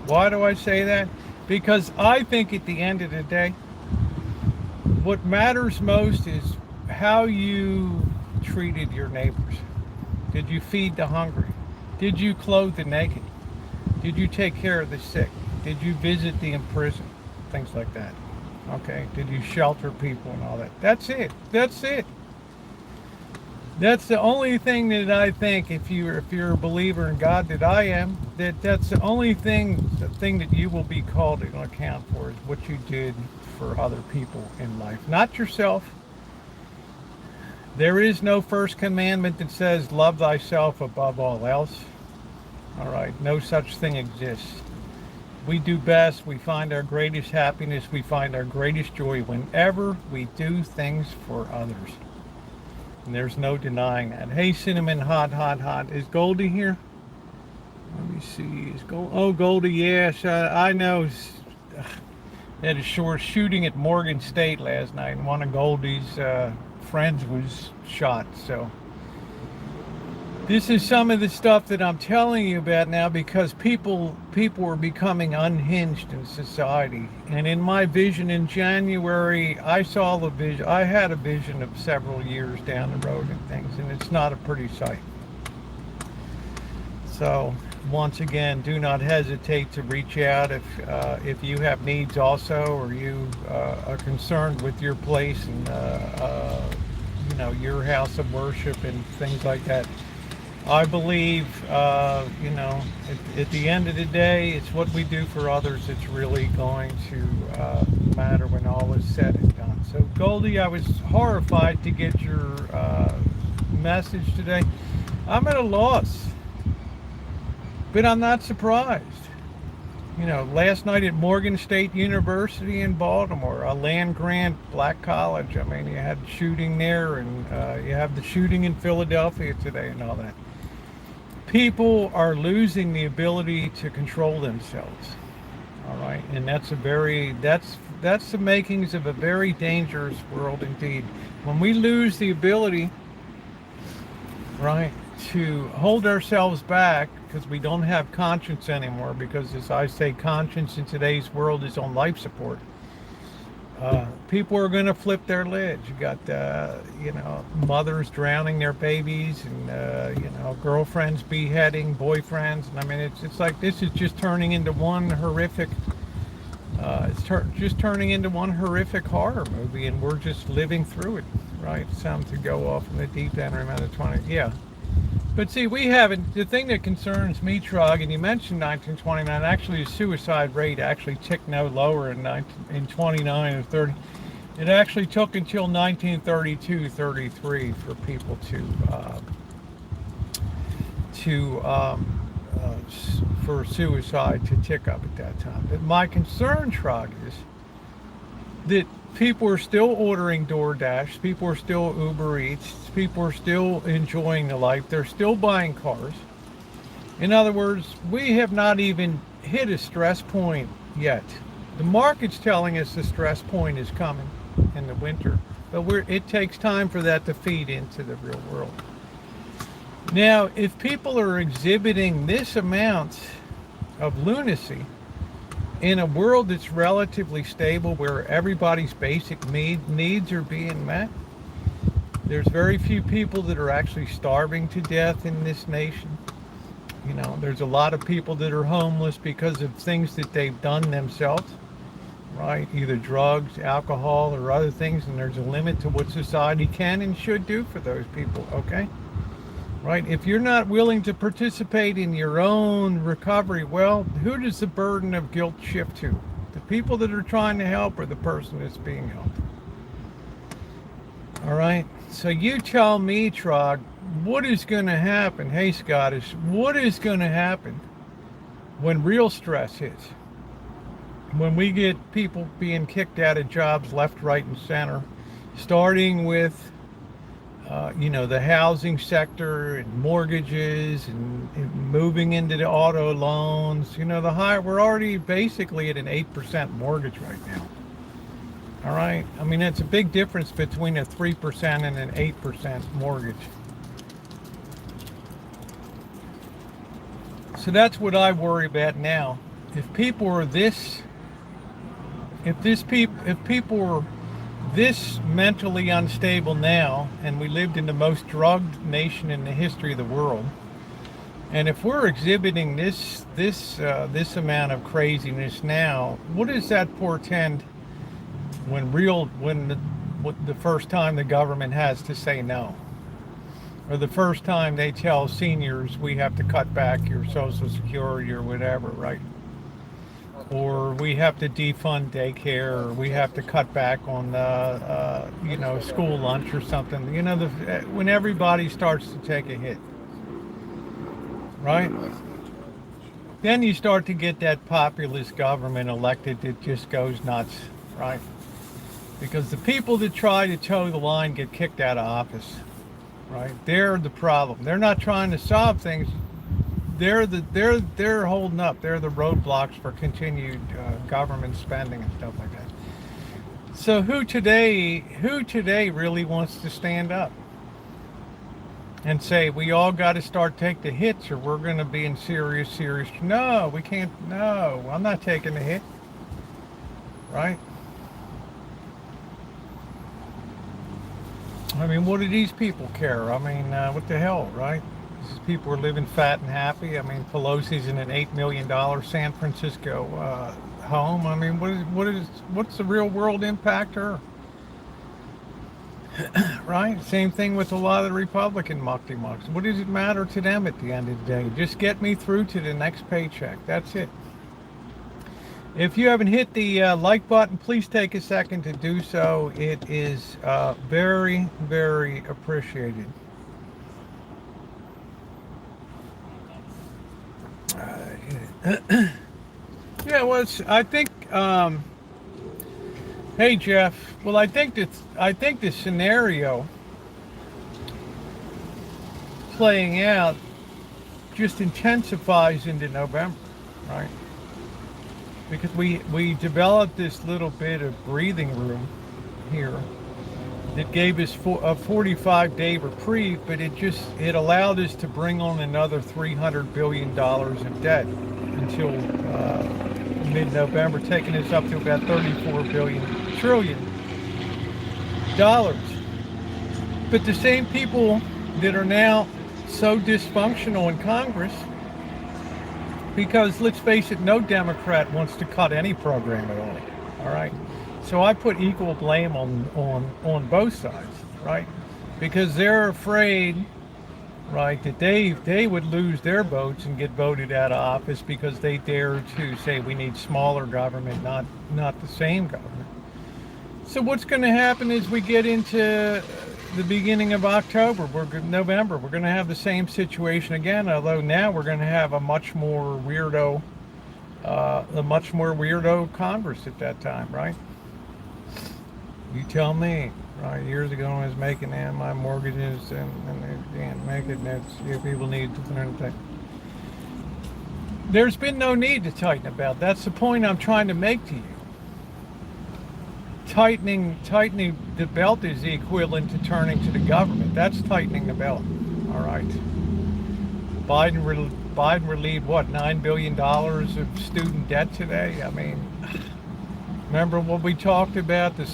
Speaker 1: Why do I say that? Because I think at the end of the day, what matters most is how you treated your neighbors. Did you feed the hungry? Did you clothe the naked? Did you take care of the sick? Did you visit the imprisoned? Things like that. Okay, did you shelter people and all that? That's it. That's the only thing that I think, if you're a believer in God that I am, that's the only thing that you will be called to account for is what you did for other people in life, not yourself. There is no first commandment that says love thyself above all else. All right, no such thing exists. We do best, we find our greatest happiness, we find our greatest joy whenever we do things for others. And there's no denying that. Hey, Cinnamon, hot. Is Goldie here? Let me see. Goldie, yes. I know. Had a short shooting at Morgan State last night, and one of Goldie's friends was shot. So this is some of the stuff that I'm telling you about now because people are becoming unhinged in society. And in my vision in January, I saw the vision. I had a vision of several years down the road and things, and it's not a pretty sight. So once again, do not hesitate to reach out if you have needs also, or you are concerned with your place and your house of worship and things like that. I believe, at the end of the day, it's what we do for others that's really going to matter when all is said and done. So, Goldie, I was horrified to get your message today. I'm at a loss, but I'm not surprised. Last night at Morgan State University in Baltimore, a land-grant black college. I mean, you had shooting there, and you have the shooting in Philadelphia today and all that. People are losing the ability to control themselves. All right, and that's the makings of a very dangerous world indeed. When we lose the ability, right, to hold ourselves back because we don't have conscience anymore, because as I say, conscience in today's world is on life support. People are going to flip their lids. You got, mothers drowning their babies, and girlfriends beheading boyfriends. And I mean, it's like this is just turning into one horrific. Just turning into one horrific horror movie, and we're just living through it right? Some to go off in the deep end, remember 20, yeah. But see, we haven't, the thing that concerns me, Trog, and you mentioned 1929, actually the suicide rate actually ticked no lower in 29 or 30. It actually took until 1932, 33 for people for suicide to tick up at that time. But my concern, Trog, is that people are still ordering DoorDash, people are still Uber Eats, people are still enjoying the life, they're still buying cars. In other words, we have not even hit a stress point yet. The market's telling us the stress point is coming in the winter, but it takes time for that to feed into the real world. Now, if people are exhibiting this amount of lunacy in a world that's relatively stable, where everybody's basic needs are being met, there's very few people that are actually starving to death in this nation. You know, there's a lot of people that are homeless because of things that they've done themselves, right? Either drugs, alcohol, or other things, and there's a limit to what society can and should do for those people, okay? Right? If you're not willing to participate in your own recovery, well, who does the burden of guilt shift to? The people that are trying to help or the person that's being helped? All right? So you tell me, Trog, what is going to happen? Hey, Scottish, what is going to happen when real stress hits? When we get people being kicked out of jobs left, right, and center, starting with the housing sector and mortgages and moving into the auto loans. We're already basically at an 8% mortgage right now. All right. I mean, it's a big difference between a 3% and an 8% mortgage. So that's what I worry about now. If people are if people were this mentally unstable now, and we lived in the most drugged nation in the history of the world, and if we're exhibiting this amount of craziness now, what does that portend when the first time the government has to say no, or the first time they tell seniors we have to cut back your Social Security or whatever, right? Or we have to defund daycare, or we have to cut back on school lunch or something. When everybody starts to take a hit, right? Then you start to get that populist government elected that just goes nuts, right? Because the people that try to toe the line get kicked out of office, right? They're the problem. They're not trying to solve things. They're holding up. They're the roadblocks for continued government spending and stuff like that. So who today really wants to stand up and say we all got to start take the hits or we're going to be in serious? No, we can't. No, I'm not taking the hit. Right? I mean, what do these people care? I mean, what the hell, right? People are living fat and happy. I mean, Pelosi's in an $8 million San Francisco home. I mean, what's the real world impact her? Right? Same thing with a lot of the Republican mucky-mucks. What does it matter to them at the end of the day? Just get me through to the next paycheck. That's it. If you haven't hit the like button, please take a second to do so. It is very, very appreciated. Yeah, well, I think. Hey, Jeff. Well, I think the scenario playing out just intensifies into November, right? Because we developed this little bit of breathing room here that gave us a 45-day reprieve, but it allowed us to bring on another $300 billion of debt until mid-November, taking us up to about $34 trillion. But the same people that are now so dysfunctional in Congress, because let's face it, no Democrat wants to cut any program at all right? So I put equal blame on both sides, right? Because they're afraid, right, that they would lose their votes and get voted out of office because they dare to say we need smaller government, not the same government. So what's going to happen is we get into the beginning of October, November, we're going to have the same situation again, although now we're going to have a much more weirdo Congress at that time, right? You tell me. Right, years ago when I was making my mortgages and they can't make it, and people need to learn that. There's been no need to tighten the belt. That's the point I'm trying to make to you. Tightening the belt is the equivalent to turning to the government. That's tightening the belt. All right. Biden relieved what, $9 billion of student debt today? I mean, remember what we talked about, the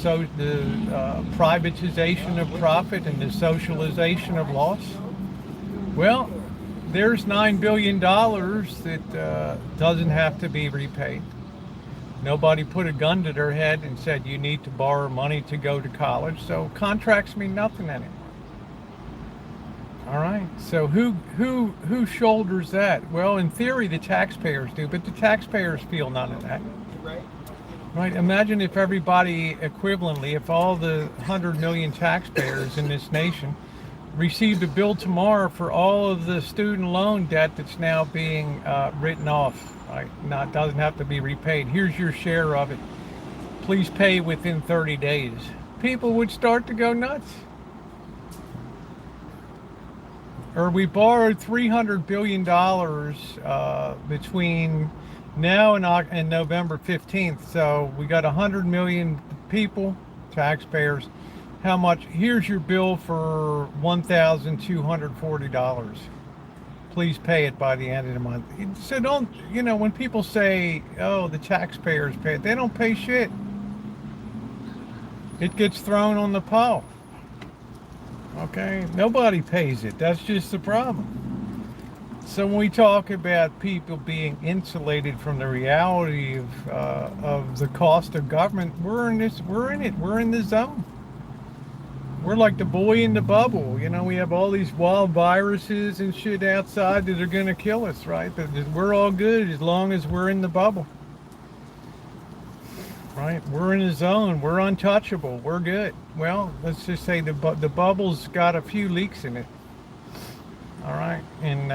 Speaker 1: privatization of profit and the socialization of loss? Well, there's $9 billion that doesn't have to be repaid. Nobody put a gun to their head and said you need to borrow money to go to college, so contracts mean nothing anymore. All right, so who shoulders that? Well, in theory, the taxpayers do, but the taxpayers feel none of that. Right, imagine if everybody equivalently, if all the 100 million taxpayers in this nation received a bill tomorrow for all of the student loan debt that's now being written off, right? Doesn't have to be repaid. Here's your share of it. Please pay within 30 days. People would start to go nuts. Or we borrowed $300 billion between now and November 15th. So we got 100 million people, taxpayers. How much? Here's your bill for $1,240. Please pay it by the end of the month. So don't, when people say, oh, the taxpayers pay it, they don't pay shit. It gets thrown on the pile. Okay? Nobody pays it. That's just the problem. So when we talk about people being insulated from the reality of the cost of government, we're in the zone. We're like the boy in the bubble. We have all these wild viruses and shit outside that are going to kill us, right? But we're all good as long as we're in the bubble. Right? We're in the zone. We're untouchable. We're good. Well, let's just say the bubble's got a few leaks in it. All right. And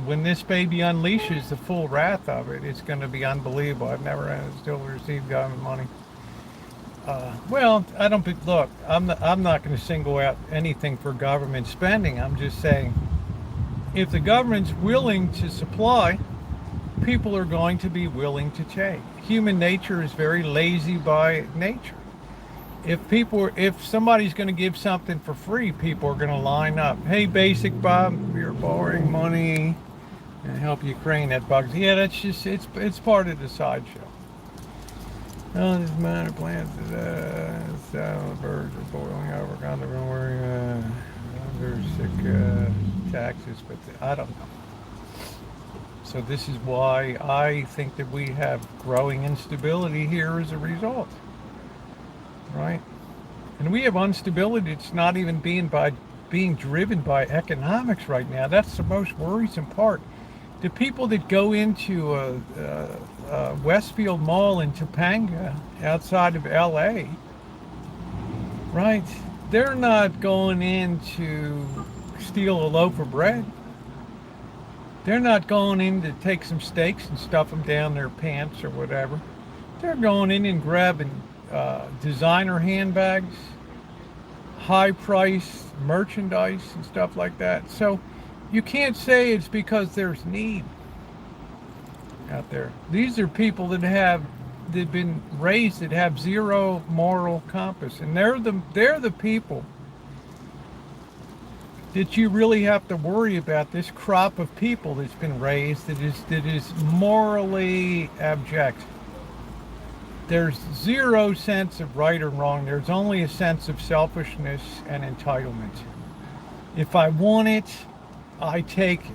Speaker 1: when this baby unleashes the full wrath of it, it's going to be unbelievable. I've never still received government money. Well, I don't. Look, I'm not going to single out anything for government spending. I'm just saying, if the government's willing to supply, people are going to be willing to take. Human nature is very lazy by nature. If somebody's going to give something for free, people are going to line up. Hey, Basic Bob, you're borrowing money and help Ukraine. That bugs. Yeah, that's just it's part of the sideshow. Oh, this minor plants, birds are boiling over. Got the room under sick taxes, but I don't know. So this is why I think that we have growing instability here as a result, right? And we have instability that's not even being driven by economics right now. That's the most worrisome part. The people that go into Westfield Mall in Topanga outside of LA, right? They're not going in to steal a loaf of bread. They're not going in to take some steaks and stuff them down their pants or whatever. They're going in and grabbing designer handbags, high-priced merchandise and stuff like that. So you can't say it's because there's need out there. These are people that have been raised that have zero moral compass, and they're the people that you really have to worry about. This crop of people that's been raised that is morally abject. There's zero sense of right or wrong. There's only a sense of selfishness and entitlement. If I want it, I take it.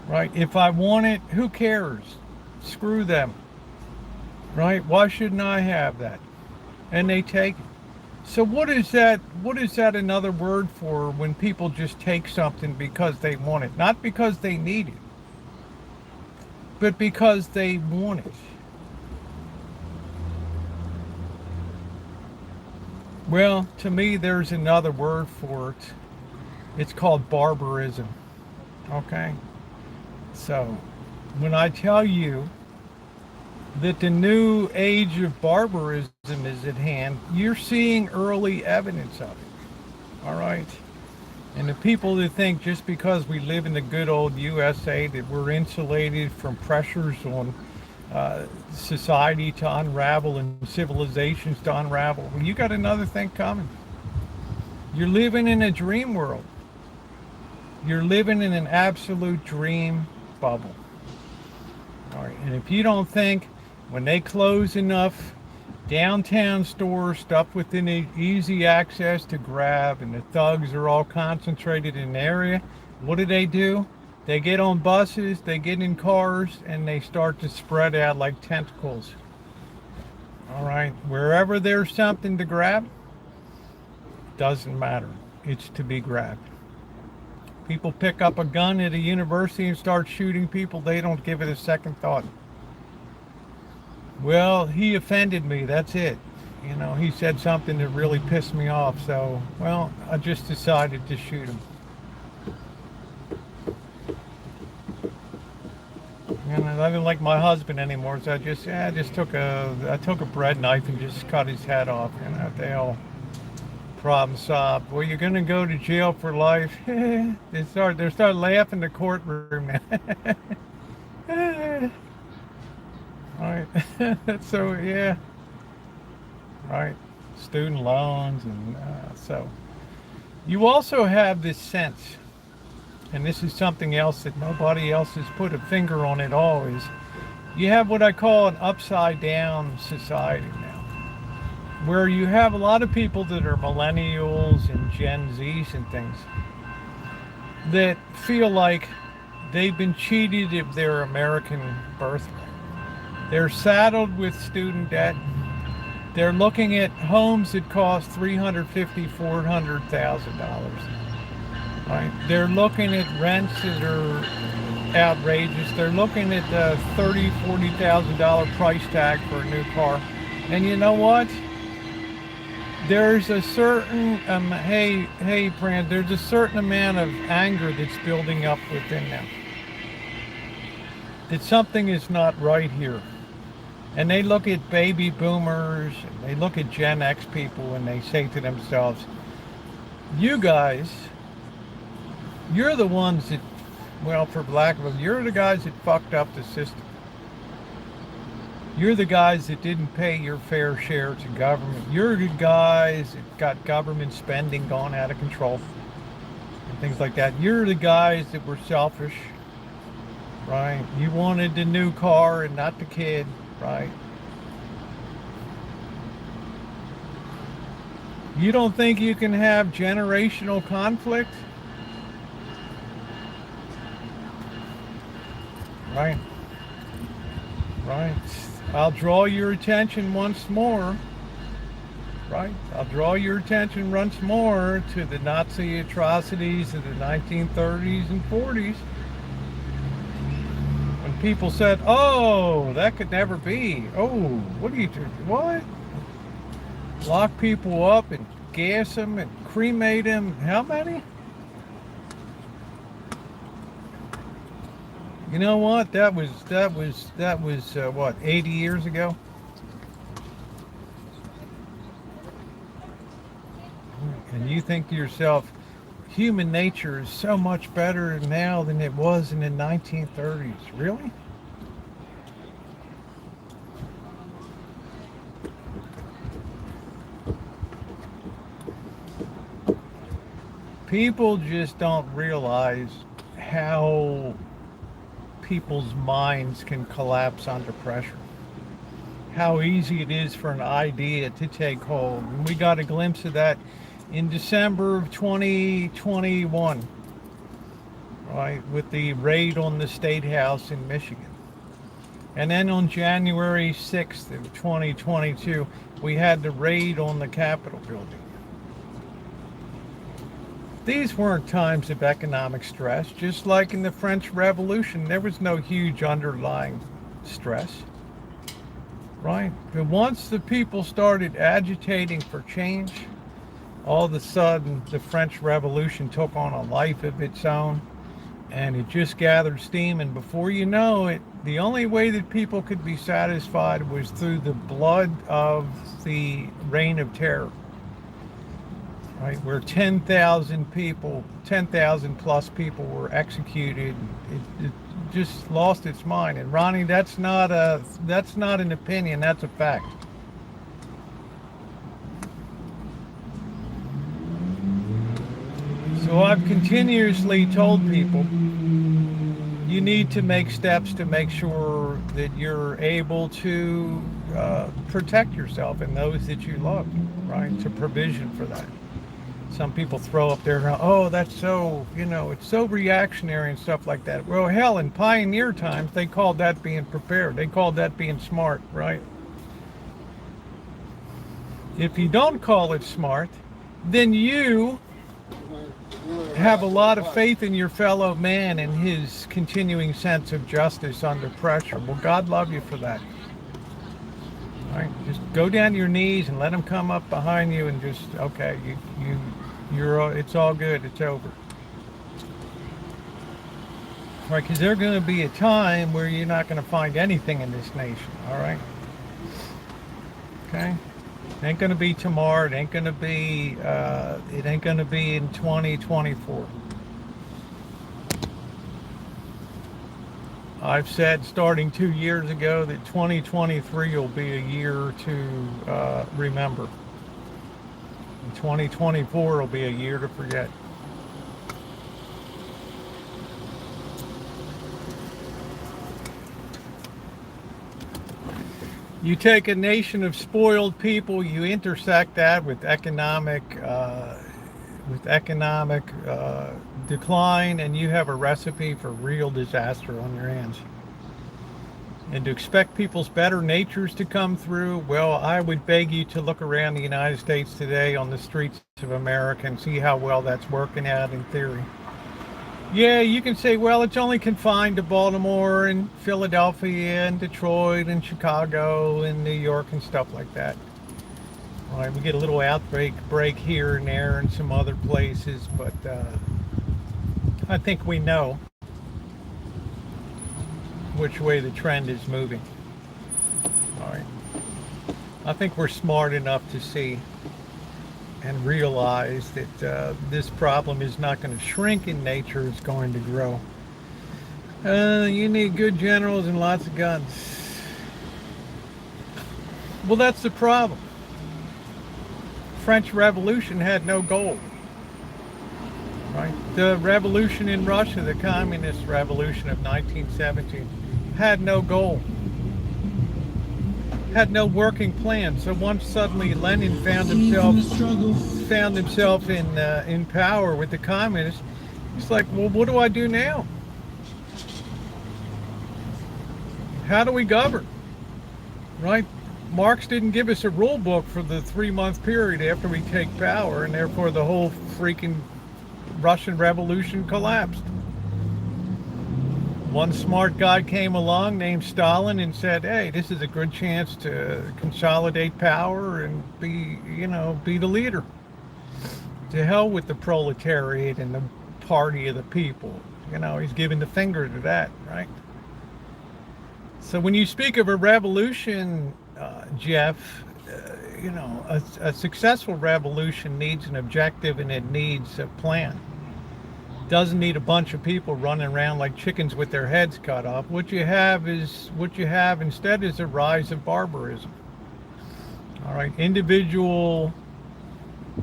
Speaker 1: Right? If I want it, who cares? Screw them. Right? Why shouldn't I have that? And they take it. So what is that? What is that another word for when people just take something because they want it, not because they need it, but because they want it? Well, to me, there's another word for it. It's called barbarism. Okay? So, when I tell you that the new age of barbarism is at hand, you're seeing early evidence of it. All right? And the people that think just because we live in the good old USA that we're insulated from pressures on society to unravel and civilizations to unravel, well, you got another thing coming. You're living in a dream world. You're living in an absolute dream bubble. All right. And if you don't think when they close enough downtown stores, stuff within easy access to grab, and the thugs are all concentrated in the area, what do? They get on buses, they get in cars, and they start to spread out like tentacles. All right. Wherever there's something to grab, doesn't matter. It's to be grabbed. People pick up a gun at a university and start shooting people. They don't give it a second thought. Well, he offended me. That's it. You know, he said something that really pissed me off. So, well, I just decided to shoot him. And I didn't like my husband anymore, so I took a bread knife and just cut his head off. You know, they all problem solved. Well, you're gonna go to jail for life. They start laughing in the courtroom now. All right. So yeah, right. Student loans, and so you also have this sense, and this is something else that nobody else has put a finger on at all. Is you have what I call an upside down society now, where you have a lot of people that are millennials and Gen Zs and things that feel like they've been cheated of their American birthright. They're saddled with student debt. They're looking at homes that cost $350,000, $400,000. Right? They're looking at rents that are outrageous. They're looking at the $30,000, $40,000 price tag for a new car. And you know what? There's a certain there's a certain amount of anger that's building up within them. That something is not right here. And they look at baby boomers, and they look at Gen X people, and they say to themselves, you guys, you're the ones that, well, for lack of you're the guys that fucked up the system. You're the guys that didn't pay your fair share to government. You're the guys that got government spending gone out of control and things like that. You're the guys that were selfish, right? You wanted the new car and not the kid, right? You don't think you can have generational conflict? Right? Right. I'll draw your attention once more, right? I'll draw your attention once more to the Nazi atrocities of the 1930s and 40s. When people said, oh, that could never be. Oh, what are you doing? What? Lock people up and gas them and cremate them. How many? You know what? That was what, 80 years ago? And you think to yourself, human nature is so much better now than it was in the 1930s. Really? People just don't realize how people's minds can collapse under pressure. How easy it is for an idea to take hold. And we got a glimpse of that in December of 2021, right, with the raid on the State House in Michigan. And then on January 6th of 2022, we had the raid on the Capitol building. These weren't times of economic stress. Just like in the French Revolution, there was no huge underlying stress, right? But once the people started agitating for change, all of a sudden the French Revolution took on a life of its own, and it just gathered steam, and before you know it, the only way that people could be satisfied was through the blood of the reign of terror, right? Where 10,000 people, 10,000 plus people were executed. It just lost its mind. And Ronnie, that's not an opinion, that's a fact. So I've continuously told people, you need to make steps to make sure that you're able to protect yourself and those that you love, right? To provision for that. Some people throw up there, oh, that's so, it's so reactionary and stuff like that. Well, hell, in pioneer times, they called that being prepared. They called that being smart, right? If you don't call it smart, then you have a lot of faith in your fellow man and his continuing sense of justice under pressure. Well, God love you for that. All right, just go down to your knees and let him come up behind you and just, okay, you're it's all good, it's over. All right, because there's going to be a time where you're not going to find anything in this nation. All right, okay. It ain't gonna be tomorrow. It ain't gonna be in 2024. I've said starting 2 years ago that 2023 will be a year to remember. And 2024 will be a year to forget. You take a nation of spoiled people, you intersect that with economic decline, and you have a recipe for real disaster on your hands. And to expect people's better natures to come through, well, I would beg you to look around the United States today on the streets of America and see how well that's working out in theory. Yeah, you can say, well, it's only confined to Baltimore and Philadelphia and Detroit and Chicago and New York and stuff like that. All right, we get a little outbreak here and there and some other places, but I think we know which way the trend is moving. All right, I think we're smart enough to see and realize that this problem is not going to shrink in nature, it's going to grow. You need good generals and lots of guns. Well, that's the problem. French Revolution had no goal, right? The revolution in Russia, the communist revolution of 1917, had no goal, had no working plan. So once suddenly Lenin found himself in power with the communists, it's like, well, what do I do now? How do we govern? Right? Marx didn't give us a rule book for the 3-month period after we take power, and therefore the whole freaking Russian Revolution collapsed. One smart guy came along named Stalin and said, hey, this is a good chance to consolidate power and be the leader. To hell with the proletariat and the party of the people. He's giving the finger to that, right? So when you speak of a revolution, Jeff, a successful revolution needs an objective and it needs a plan. Doesn't need a bunch of people running around like chickens with their heads cut off. What you have instead is a rise of barbarism. All right, individual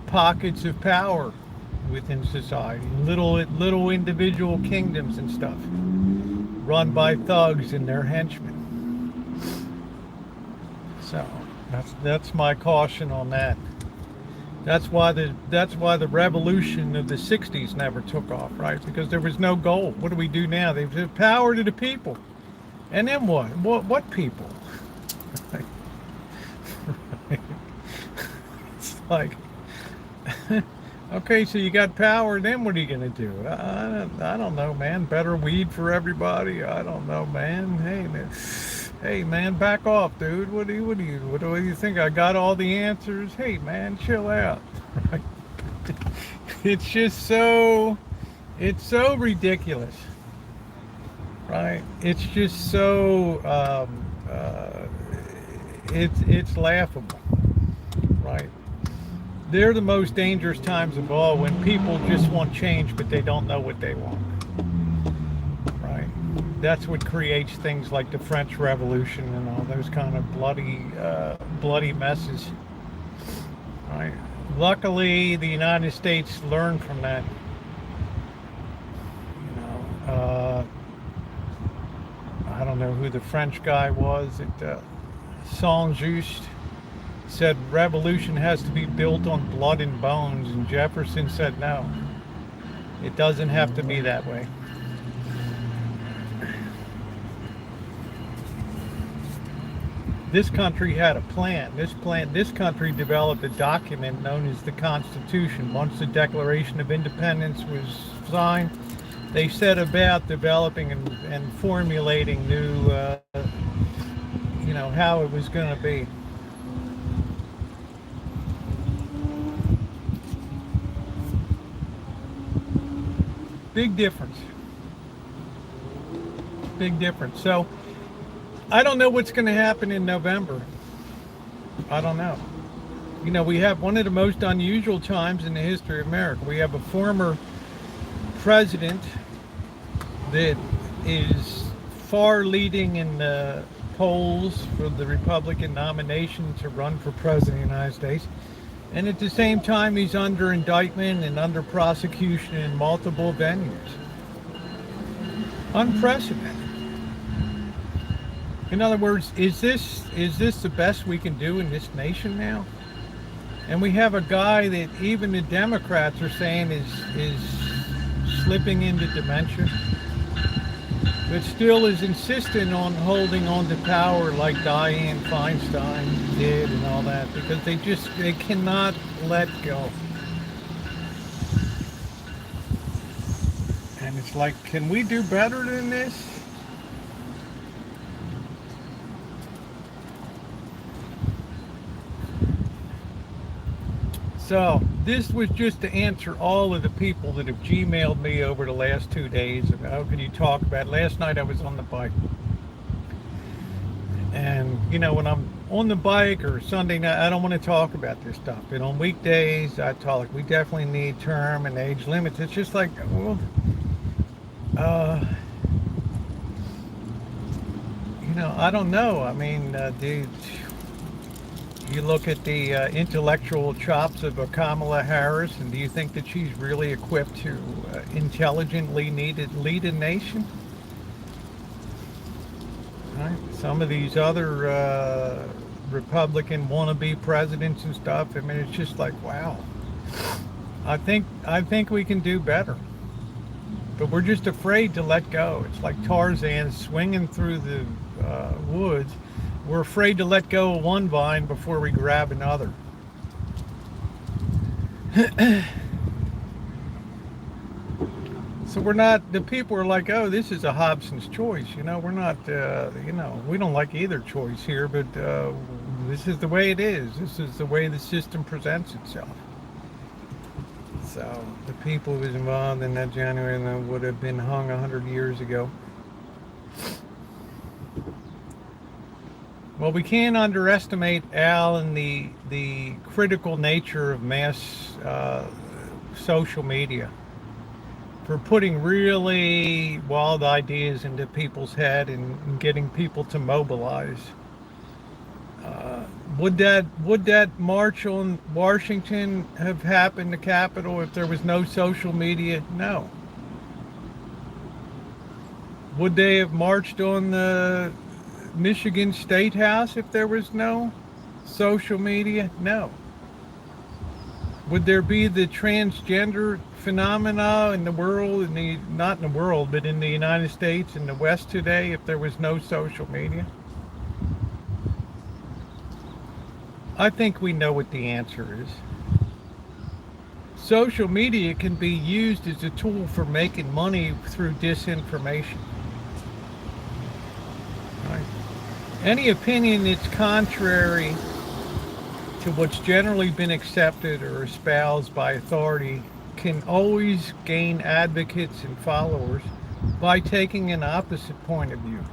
Speaker 1: pockets of power within society, little individual kingdoms and stuff, run by thugs and their henchmen. So that's my caution on that. That's why the revolution of the 60s never took off, right? Because there was no goal. What do we do now? They give power to the people. And then what? What people? Like, okay, so you got power, then what are you going to do? I don't know, man. Better weed for everybody? I don't know, man. Hey, man, back off, dude. What do you think? I got all the answers? Hey, man, chill out. It's just it's so ridiculous, right? It's just so, it's laughable, right? They're the most dangerous times of all, when people just want change but they don't know what they want, right? That's what creates things like the French Revolution and all those kind of bloody messes, right? Luckily the United States learned from that. I don't know who the French guy was. Saint-Just said revolution has to be built on blood and bones, and Jefferson said no, it doesn't have to be that way. This country had a plan. This country developed a document known as the Constitution. Once the Declaration of Independence was signed, they set about developing and formulating new, how it was going to be. Big difference. Big difference. So, I don't know what's going to happen in November. I don't know. We have one of the most unusual times in the history of America. We have a former president that is far leading in the polls for the Republican nomination to run for president of the United States. And at the same time, he's under indictment and under prosecution in multiple venues. Unprecedented. In other words, is this the best we can do in this nation now? And we have a guy that even the Democrats are saying is slipping into dementia, but still is insistent on holding on to power like Dianne Feinstein did and all that, because they cannot let go. And it's like, can we do better than this? So this was just to answer all of the people that have Gmailed me over the last 2 days about, how can you talk about it? Last night I was on the bike. And, when I'm on the bike or Sunday night, I don't want to talk about this stuff. But on weekdays, I talk. We definitely need term and age limits. It's just like, well, I don't know. I mean, you look at the intellectual chops of Kamala Harris, and do you think that she's really equipped to intelligently lead a nation? Right? Some of these other Republican wannabe presidents and stuff, I mean, it's just like, wow. I think we can do better. But we're just afraid to let go. It's like Tarzan swinging through the woods. We're afraid to let go of one vine before we grab another. So the people are like, oh, this is a Hobson's choice. We're not, we don't like either choice here, but this is the way it is. This is the way the system presents itself. So the people who was involved in that January would have been hung 100 years ago. Well, we can't underestimate, Al, and the critical nature of mass social media for putting really wild ideas into people's head and getting people to mobilize. Would that march on Washington have happened, the Capitol, if there was no social media? No. Would they have marched on the Michigan State House if there was no social media? No. Would there be the transgender phenomena in the world, not in the world, but in the United States, in the West today, if there was no social media? I think we know what the answer is. social media can be used as a tool for making money through disinformation. Right? Any opinion that's contrary to what's generally been accepted or espoused by authority can always gain advocates and followers by taking an opposite point of view,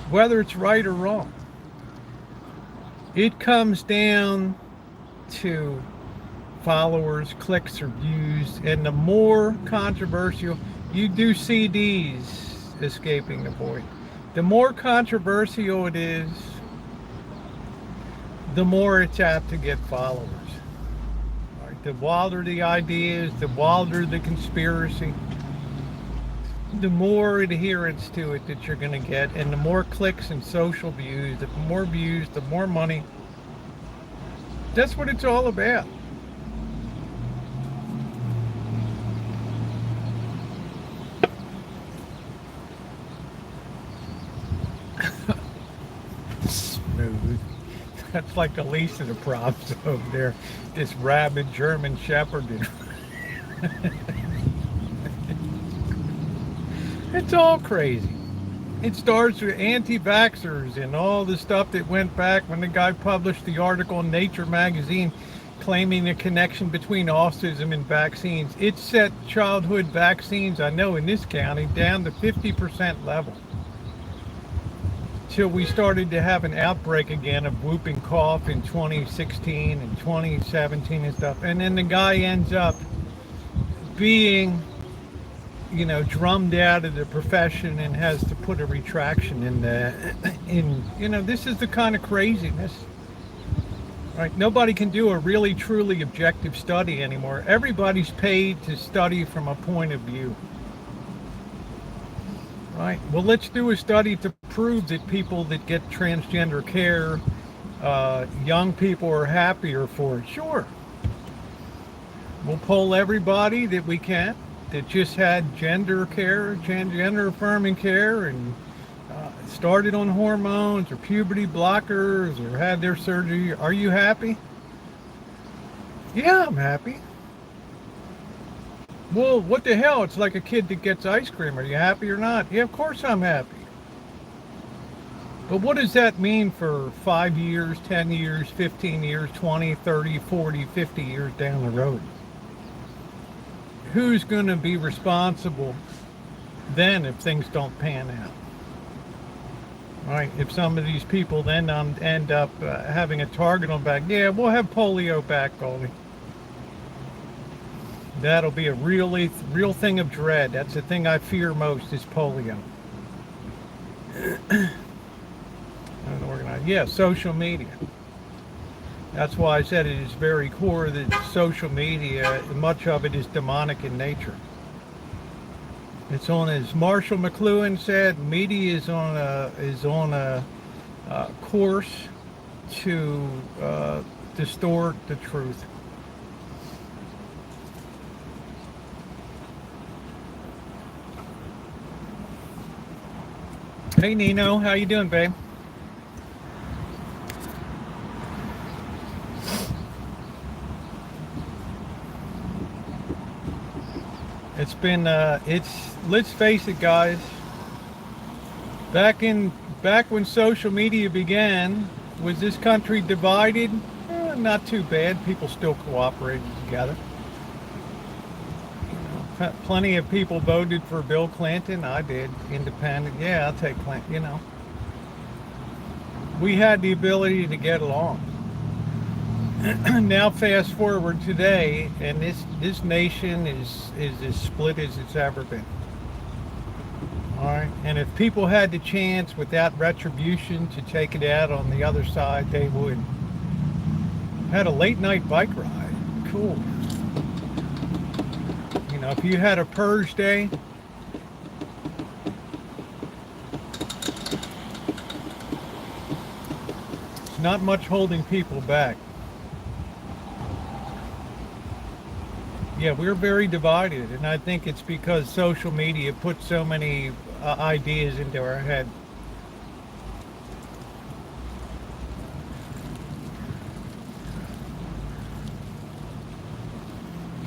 Speaker 1: whether it's right or wrong. It comes down to followers, clicks, or views, and the more controversial, you do see these escaping the point. The more controversial it is, the more it's apt to get followers. Right? The wilder the ideas, the wilder the conspiracy, the more adherence to it that you're going to get, and the more clicks and social views, the more views, the more money. That's what it's all about. Smooth. That's like the least of the props over there. This rabid German Shepherd. It's all crazy. It starts with anti-vaxxers and all the stuff that went back when the guy published the article in Nature magazine claiming the connection between autism and vaccines. It set childhood vaccines, I know in this county, down to 50% level. Till we started to have an outbreak again of whooping cough in 2016 and 2017 and stuff. And then the guy ends up being, drummed out of the profession and has to put a retraction in this is the kind of craziness. Right? Nobody can do a really truly objective study anymore. Everybody's paid to study from a point of view. Right. Well, let's do a study to prove that people that get transgender care, young people are happier for it. Sure. We'll poll everybody that we can that just had gender care, gender affirming care, and started on hormones or puberty blockers or had their surgery. Are you happy? Yeah, I'm happy. Well, what the hell? It's like a kid that gets ice cream. Are you happy or not? Yeah, of course I'm happy. But what does that mean for 5 years, 10 years, 15 years, 20, 30, 40, 50 years down the road? Who's going to be responsible then if things don't pan out? Right? If some of these people then end up having a target on back, yeah, we'll have polio back, Goldie. That'll be a real thing of dread. That's the thing I fear most is polio. Unorganized. Yeah, social media. That's why I said it is very core that social media, much of it is demonic in nature. It's on, as Marshall McLuhan said, media is on a course to distort the truth. Hey Nino, how you doing, babe? It's been let's face it, guys. Back when social media began, was this country divided? Not too bad. People still cooperated together. Plenty of people voted for Bill Clinton. I did. Independent. Yeah, I'll take Clinton. We had the ability to get along. Now fast forward today, and this nation is as split as it's ever been. All right, and if people had the chance without retribution to take it out on the other side, they would. Had a late night bike ride. Cool. If you had a purge day, it's not much holding people back. Yeah, we're very divided, and I think it's because social media puts so many ideas into our head.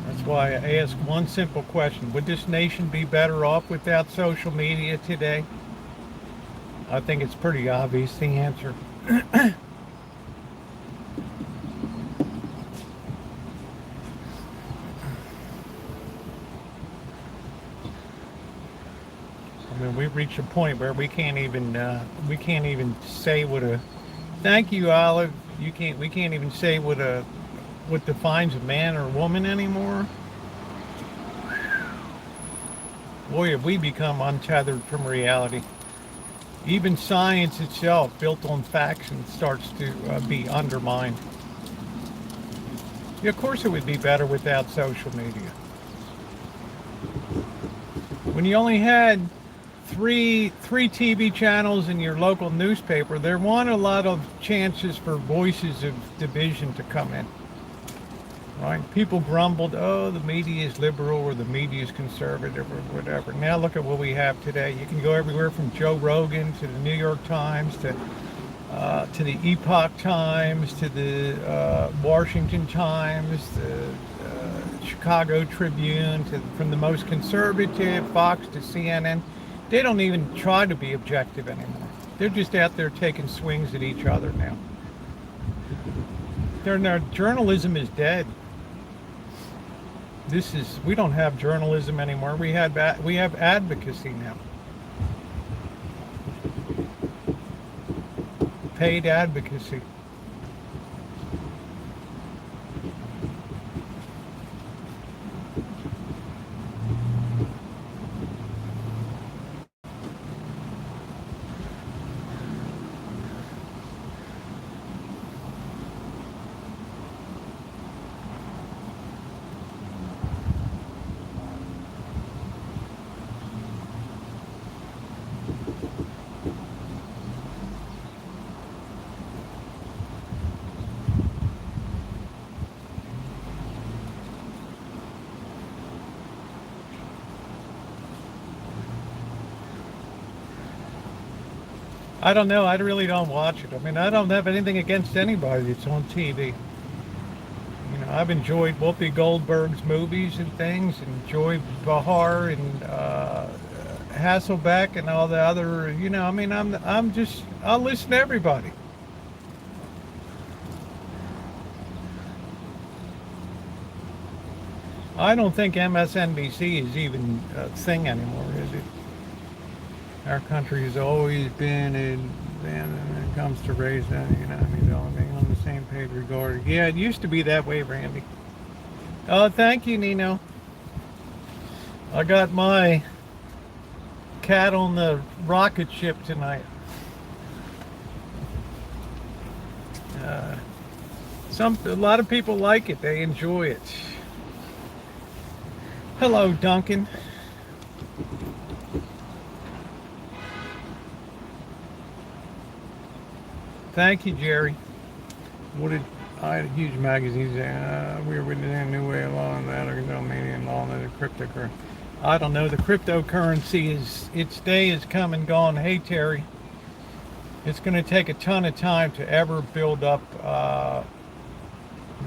Speaker 1: That's why I ask one simple question. Would this nation be better off without social media today? I think it's pretty obvious the answer. I mean, we've reached a point where we can't even say what a thank you, Olive. We can't even say what defines a man or a woman anymore. Boy, have we become untethered from reality. Even science itself, built on facts, and starts to be undermined. Yeah, of course it would be better without social media. When you only had three TV channels in your local newspaper, there weren't a lot of chances for voices of division to come in. Right? People grumbled, oh, the media is liberal or the media is conservative or whatever. Now look at what we have today. You can go everywhere from Joe Rogan to the New York Times to the Epoch Times to the Washington Times, the Chicago Tribune, from the most conservative, Fox to CNN. They don't even try to be objective anymore. They're just out there taking swings at each other now. Journalism is dead. We don't have journalism anymore. We have advocacy now. Paid advocacy. I don't know. I really don't watch it. I mean, I don't have anything against anybody that's on TV. You know, I've enjoyed Whoopi Goldberg's movies and things, enjoyed Bahar and Hasselbeck and all the other. You know, I mean, I'll listen to everybody. I don't think MSNBC is even a thing anymore, is it? Our country has always been, and when it comes to race, you know, I mean, all being on the same page regarding. Yeah, it used to be that way, Randy. Oh, thank you, Nino. I got my cat on the rocket ship tonight. A lot of people like it. They enjoy it. Hello, Duncan. Thank you, Jerry. I had a huge magazine saying, we were witnessing a new way of law and that, or Dominion law and the cryptocurrency. I don't know. The cryptocurrency its day is come and gone. Hey, Terry. It's going to take a ton of time to ever build up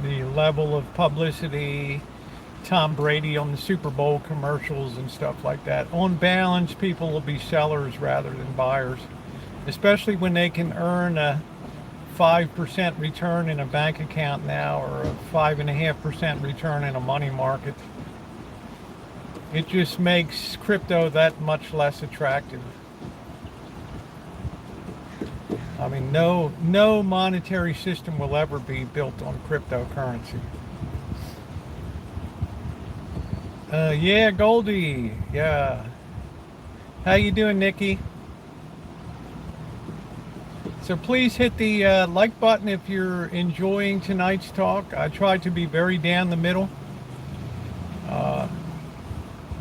Speaker 1: the level of publicity, Tom Brady on the Super Bowl commercials and stuff like that. On balance, people will be sellers rather than buyers, especially when they can earn a 5% return in a bank account now, or a 5.5% return in a money market. It just makes crypto that much less attractive. I mean, no monetary system will ever be built on cryptocurrency. Yeah, Goldie. Yeah. How you doing, Nikki? So please hit the like button if you're enjoying tonight's talk. I try to be very down the middle.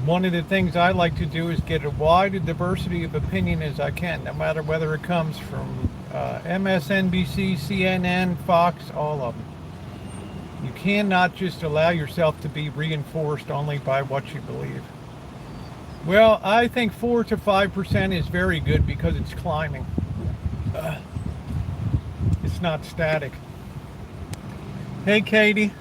Speaker 1: One of the things I like to do is get a wide diversity of opinion as I can, no matter whether it comes from MSNBC, CNN, Fox, all of them. You cannot just allow yourself to be reinforced only by what you believe. Well, I think 4 to 5% is very good because it's climbing. It's not static. Hey, Katie.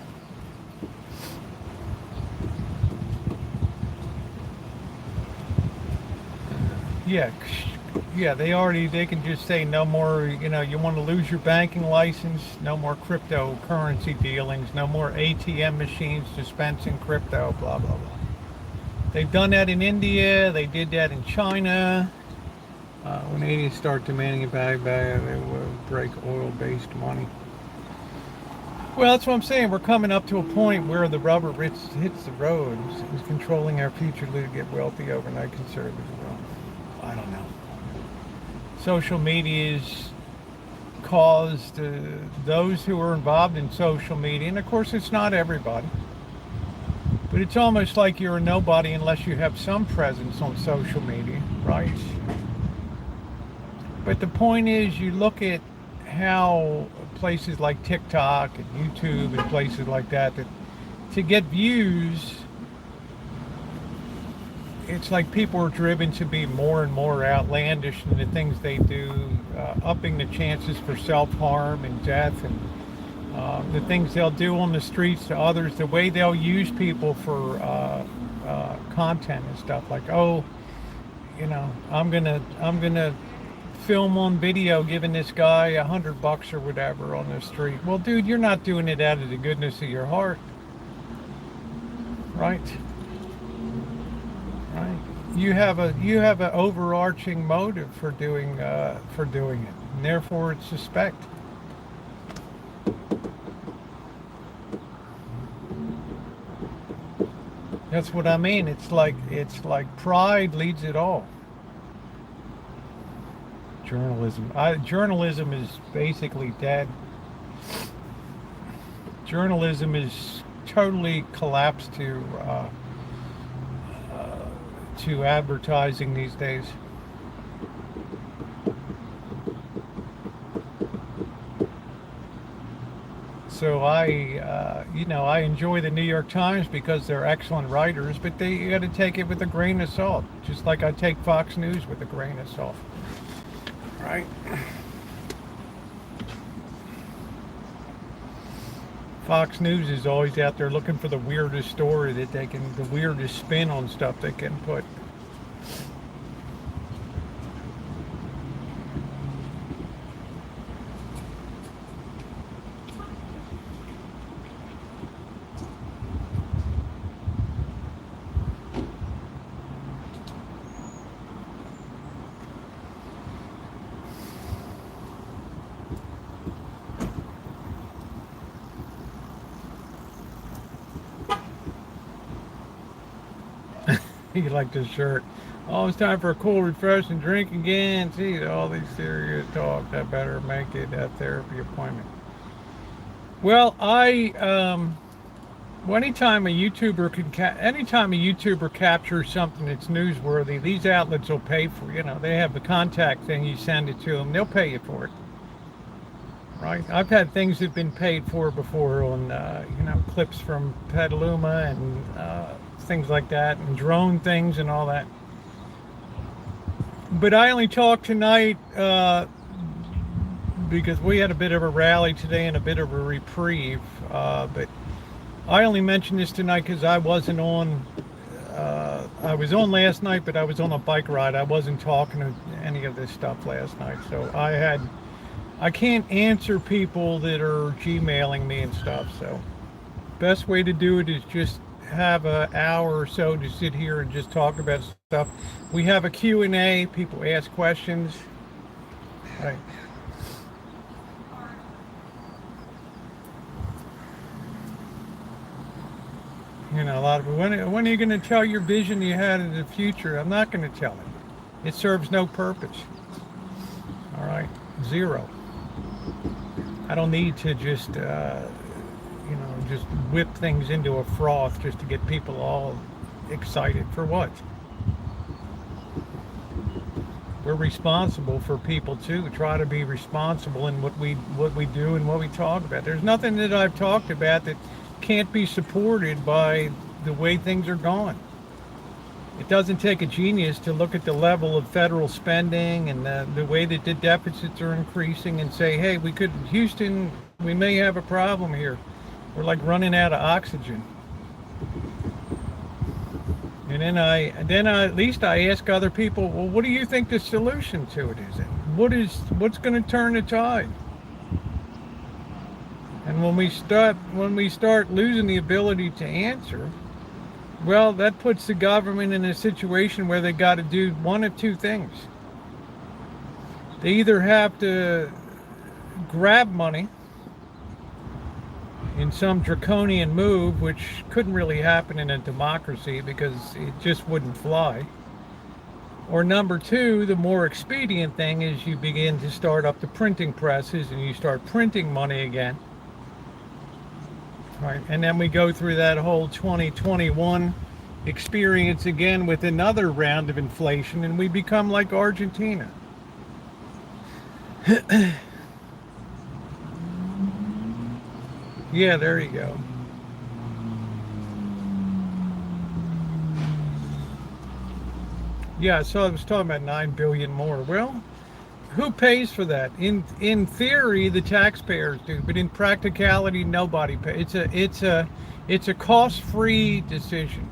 Speaker 1: Yeah, yeah, they can just say no more, you want to lose your banking license, no more cryptocurrency dealings, no more ATM machines dispensing crypto, blah, blah, blah. They've done that in India, they did that in China. When Indians start demanding it back, they will break oil-based money. Well, that's what I'm saying. We're coming up to a point where the rubber hits the road. It's controlling our future to get wealthy overnight conservative. Well, I don't know. Social media's caused those who are involved in social media, and of course it's not everybody, but it's almost like you're a nobody unless you have some presence on social media, right? But the point is, you look at how places like TikTok and YouTube and places like that to get views, it's like people are driven to be more and more outlandish in the things they do, upping the chances for self-harm and death, and the things they'll do on the streets to others, the way they'll use people for content and stuff, like, oh, I'm gonna film on video giving this guy $100 or whatever on the street. Well, dude, you're not doing it out of the goodness of your heart, right? Right. You have an overarching motive for doing it, and therefore it's suspect. That's what I mean. It's like pride leads it all. Journalism is basically dead. Journalism is totally collapsed to advertising these days. So I enjoy the New York Times because they're excellent writers, but you got to take it with a grain of salt, just like I take Fox News with a grain of salt. Right? Fox News is always out there looking for the weirdest story the weirdest spin on stuff they can put. You like this shirt. Oh, it's time for a cool, refreshing drink again. See, all these serious talk. I better make it a therapy appointment. Well, anytime a YouTuber captures something that's newsworthy, these outlets will pay for. They have the contact thing. You send it to them, they'll pay you for it. Right? I've had things that've been paid for before on, clips from Petaluma and things like that, and drone things and all that. But I only talked tonight because we had a bit of a rally today and a bit of a reprieve. But I only mentioned this tonight because I wasn't on. I was on last night, but I was on a bike ride. I wasn't talking to any of this stuff last night, so I can't answer people that are Gmailing me and stuff. So best way to do it is just have an hour or so to sit here and just talk about stuff. We have a Q&A. People ask questions. Right. A lot of when are you going to tell your vision you had in the future? I'm not going to tell it. It serves no purpose. All right, zero. I don't need to just whip things into a froth just to get people all excited. For what? We're responsible for people too. Try to be responsible in what we do and what we talk about. There's nothing that I've talked about that can't be supported by the way things are going. It doesn't take a genius to look at the level of federal spending and the way that the deficits are increasing and say, hey, Houston, we may have a problem here. We're like running out of oxygen. And then at least I ask other people, well, what do you think the solution to it is? What's going to turn the tide? And when we start losing the ability to answer, well, that puts the government in a situation where they got to do one of two things. They either have to grab money in some draconian move, which couldn't really happen in a democracy because it just wouldn't fly. Or number two, the more expedient thing is you begin to start up the printing presses and you start printing money again. Right, and then we go through that whole 2021 experience again with another round of inflation and we become like Argentina. Yeah, there you go. Yeah, so I was talking about 9 billion more. Well, who pays for that? In theory, the taxpayers do, but in practicality, nobody pays. It's a cost-free decision.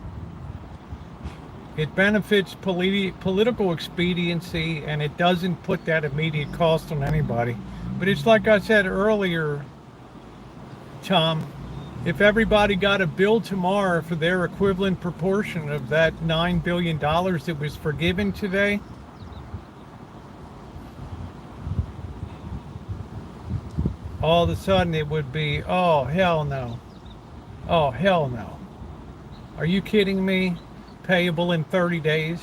Speaker 1: It benefits political expediency, and it doesn't put that immediate cost on anybody. But it's like I said earlier, Tom, if everybody got a bill tomorrow for their equivalent proportion of that $9 billion that was forgiven today, all of a sudden it would be, oh, hell no. Oh, hell no. Are you kidding me? Payable in 30 days?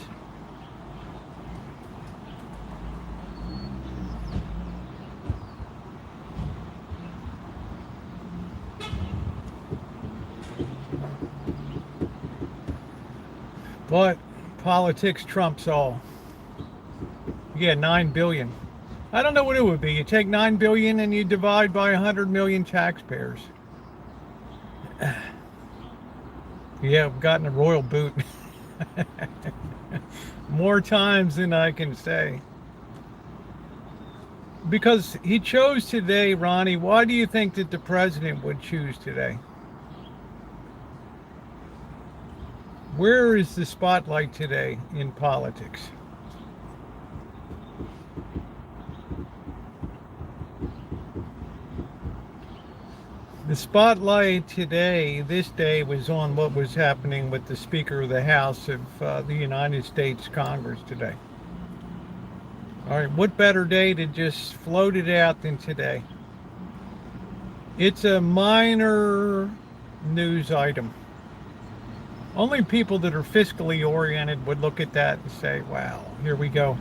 Speaker 1: But politics trumps all. Yeah, 9 billion. I don't know what it would be. You take 9 billion and you divide by 100 million taxpayers. Yeah, I've gotten a royal boot. More times than I can say. Because he chose today, Ronnie. Why do you think that the president would choose today? Where is the spotlight today in politics? The spotlight today, this day, was on what was happening with the Speaker of the House of the United States Congress today. All right, what better day to just float it out than today? It's a minor news item. Only people that are fiscally oriented would look at that and say, wow, here we go.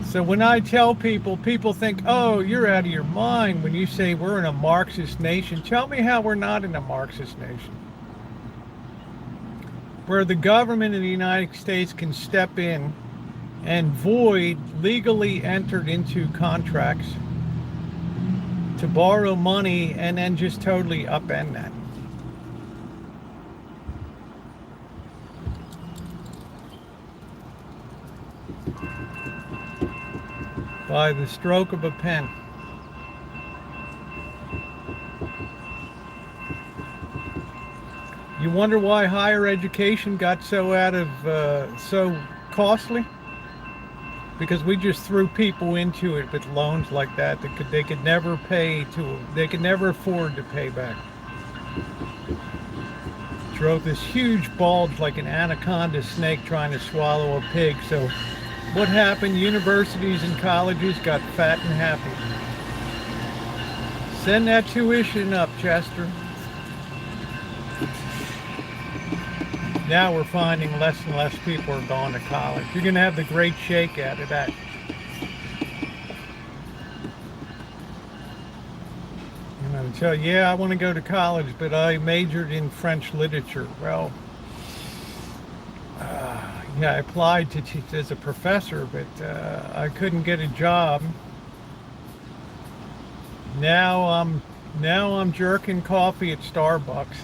Speaker 1: So when I tell people, people think, oh, you're out of your mind when you say we're in a Marxist nation. Tell me how we're not in a Marxist nation. Where the government of the United States can step in and void legally entered into contracts to borrow money and then just totally upend that. By the stroke of a pen. You wonder why higher education got so so costly? Because we just threw people into it with loans like that they could never afford to pay back. Drove this huge bulge like an anaconda snake trying to swallow a pig. So what happened? Universities and colleges got fat and happy. Send that tuition up, Chester. Now we're finding less and less people are going to college. You're going to have the great shakeout of that. And I'll tell you, yeah, I want to go to college, but I majored in French literature. Well, yeah, I applied to teach as a professor, but I couldn't get a job. Now I'm jerking coffee at Starbucks.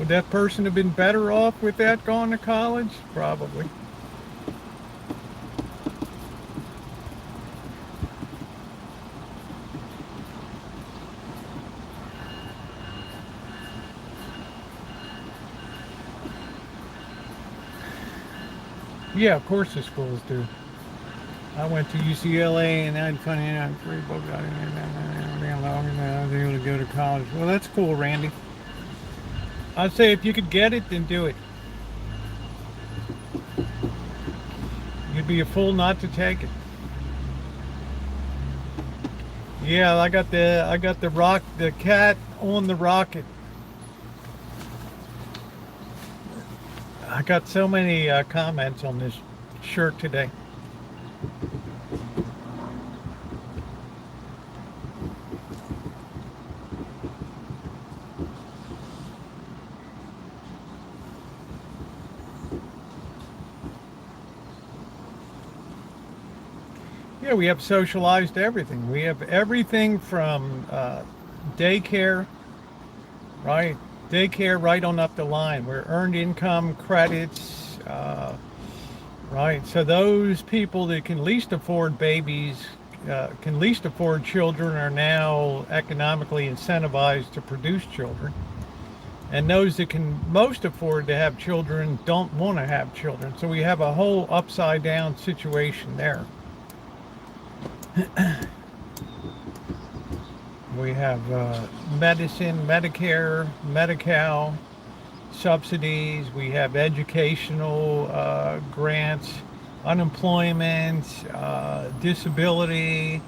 Speaker 1: Would that person have been better off with that going to college? Probably. Yeah, of course the schools do. I went to UCLA and I had funny enough 3 books. I didn't go to college. Well, that's cool, Randy. I'd say if you could get it, then do it. You'd be a fool not to take it. Yeah, I got the cat on the rocket. I got so many comments on this shirt today. Yeah, we have socialized everything. We have everything from daycare, right? Daycare right on up the line. We're earned income credits, right? So those people that can least afford babies, can least afford children, are now economically incentivized to produce children. And those that can most afford to have children don't want to have children. So we have a whole upside down situation there. We have medicine, Medicare, Medi-Cal, subsidies. We have educational grants, unemployment, disability.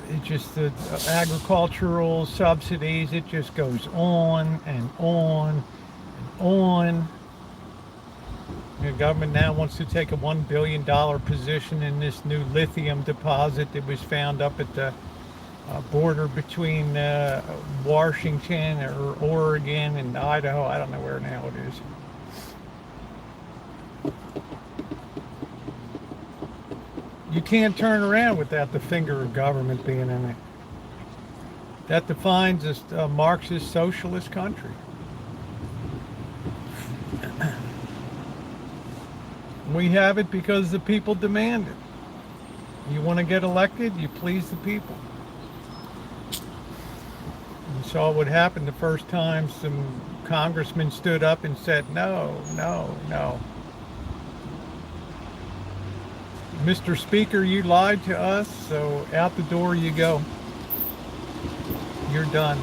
Speaker 1: It just the agricultural subsidies. It just goes on and on and on. The government now wants to take a $1 billion position in this new lithium deposit that was found up at the border between Washington or Oregon and Idaho. I don't know where now it is. You can't turn around without the finger of government being in it. That defines a Marxist socialist country. We have it because the people demand it. You want to get elected, you please the people. You saw what happened the first time some congressmen stood up and said, no, no, no. Mr. Speaker, you lied to us, so out the door you go. You're done.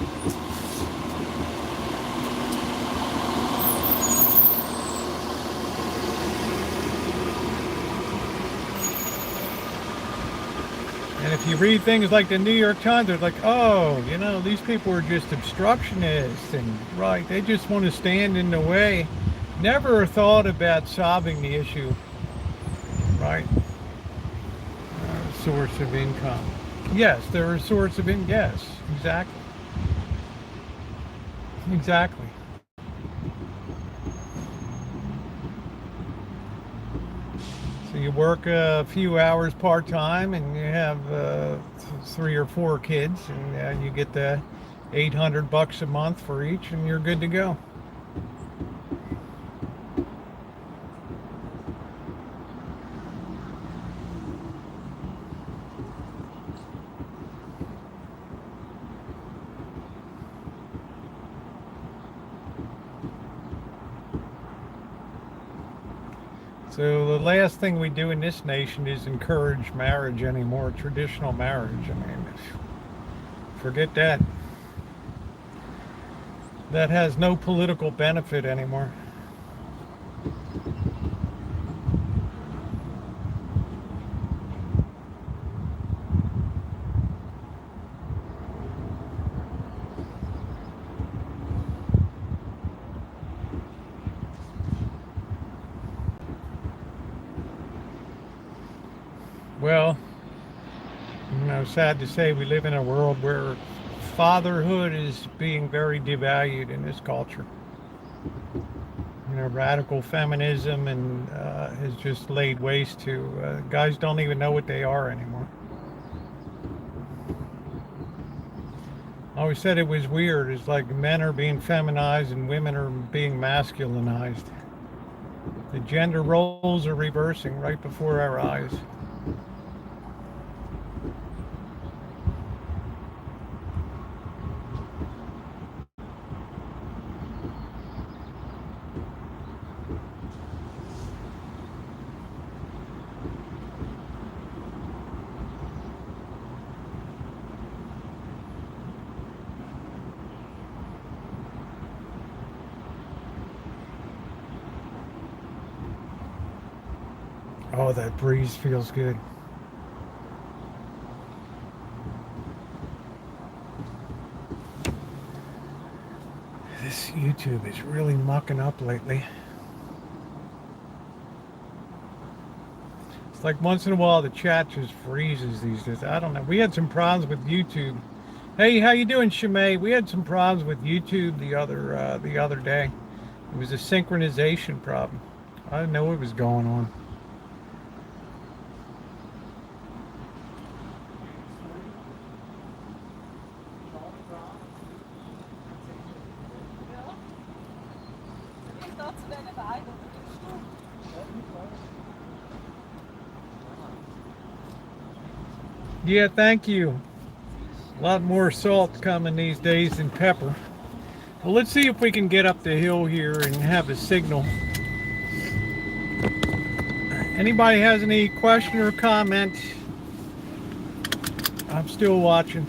Speaker 1: And if you read things like the New York Times, they're like, oh, these people are just obstructionists and right, they just want to stand in the way. Never thought about solving the issue, right? Source of income. Yes, there are source of income. Yes, exactly. Exactly. So you work a few hours part-time and you have 3 or 4 kids and you get the $800 a month for each and you're good to go. So the last thing we do in this nation is encourage marriage anymore, traditional marriage. I mean, forget that. That has no political benefit anymore. Well, sad to say we live in a world where fatherhood is being very devalued in this culture. Radical feminism and has just laid waste to guys don't even know what they are anymore. I always said it was weird. It's like men are being feminized and women are being masculinized. The gender roles are reversing right before our eyes. Oh, that breeze feels good. This YouTube is really mucking up lately. It's like once in a while the chat just freezes these days. I don't know. We had some problems with YouTube. Hey, how you doing, Shimei? We had some problems with YouTube the other day. It was a synchronization problem. I didn't know what was going on. Yeah, thank you. A lot more salt coming these days than pepper. Well, let's see if we can get up the hill here and have a signal. Anybody has any question or comment? I'm still watching.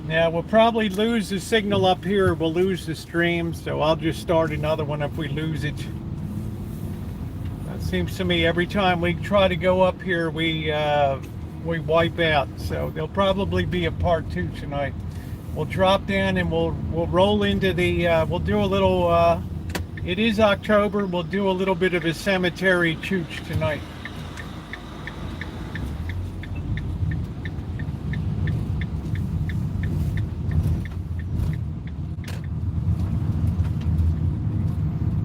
Speaker 1: Now, we'll probably lose the signal up here. We'll lose the stream, so I'll just start another one if we lose it. It seems to me every time we try to go up here, we wipe out. So there'll probably be a part 2 tonight. We'll drop down and we'll roll into the. We'll do a little. It is October. We'll do a little bit of a cemetery chooch tonight.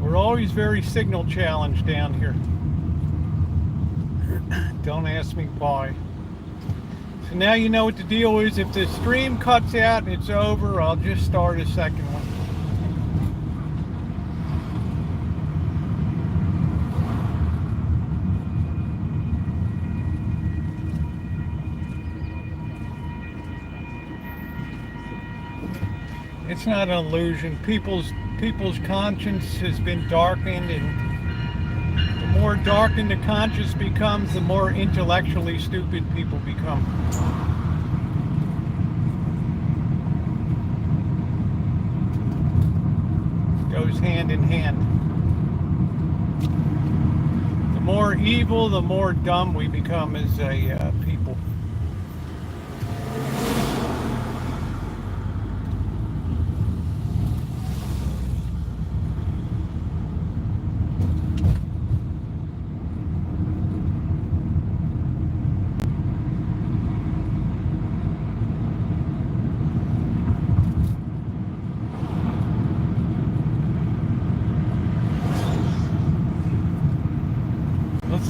Speaker 1: We're always very signal challenged down here. Don't ask me why. So now you know what the deal is. If the stream cuts out and it's over, I'll just start a second one. It's not an illusion. People's conscience has been darkened, and the more darkened the conscience becomes, the more intellectually stupid people become. It goes hand in hand. The more evil, the more dumb we become as a people.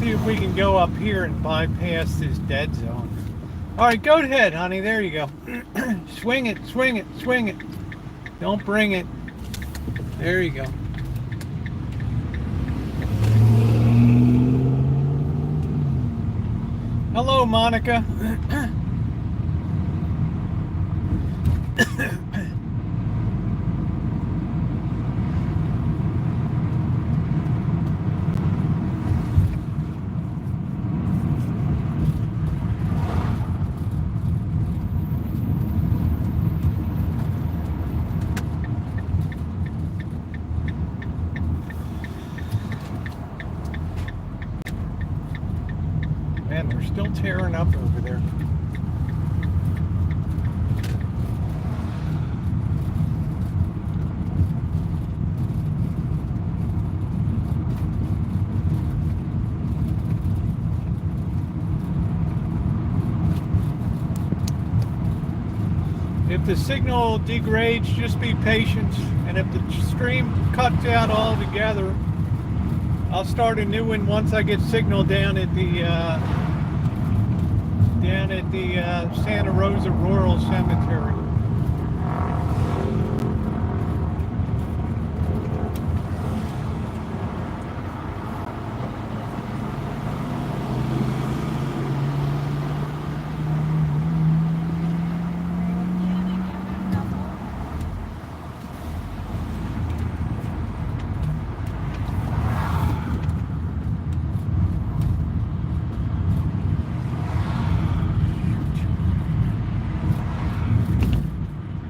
Speaker 1: See if we can go up here and bypass this dead zone. All right, go ahead, honey. There you go. Swing it, swing it, swing it. Don't bring it. There you go. Hello, Monica. Man, they're still tearing up over there. If the signal degrades, just be patient. And if the stream cuts out altogether, I'll start a new one once I get signal down at the Santa Rosa Rural Cemetery.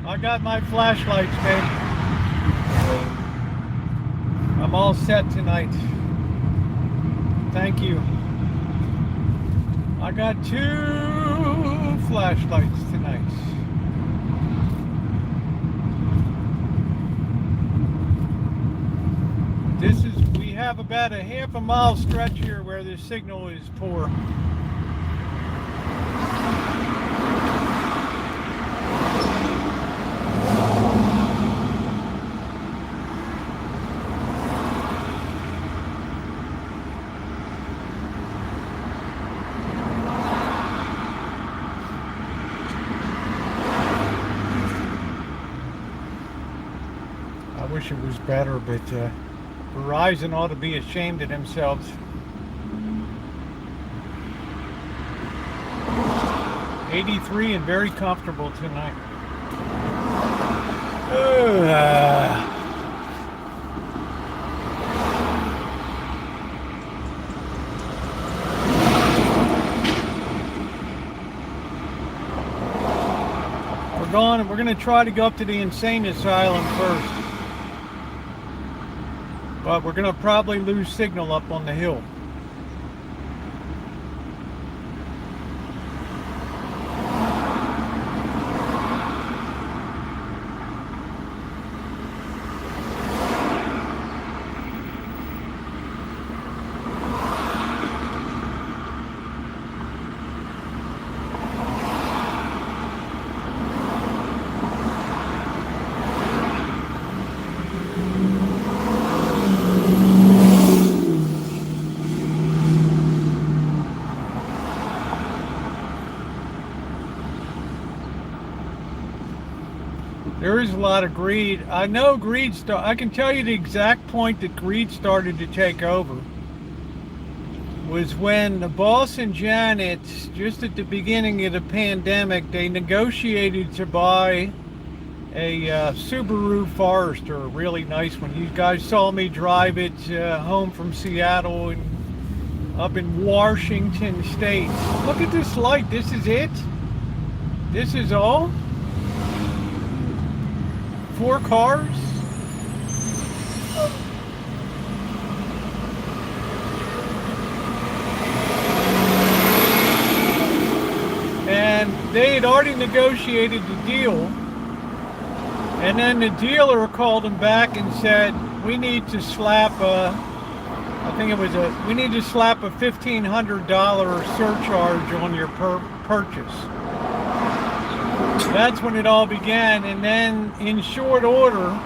Speaker 1: I got my flashlights, baby. I'm all set tonight. Thank you. I got 2 flashlights tonight. We have about a half a mile stretch here where the signal is poor. I wish it was better, but Verizon ought to be ashamed of themselves. 83 and very comfortable tonight. We're going and we're going to try to go up to the insane asylum first. But we're going to probably lose signal up on the hill. There is a lot of greed. I know greed I can tell you the exact point that greed started to take over was when the boss and Janet, just at the beginning of the pandemic, they negotiated to buy a Subaru Forester, a really nice one. You guys saw me drive it home from Seattle and up in Washington State. Look at this light. This is it. This is all. 4 cars. And they had already negotiated the deal. And then the dealer called them back and said, we need to slap we need to slap a $1,500 surcharge on your purchase. That's when it all began, and then in short order,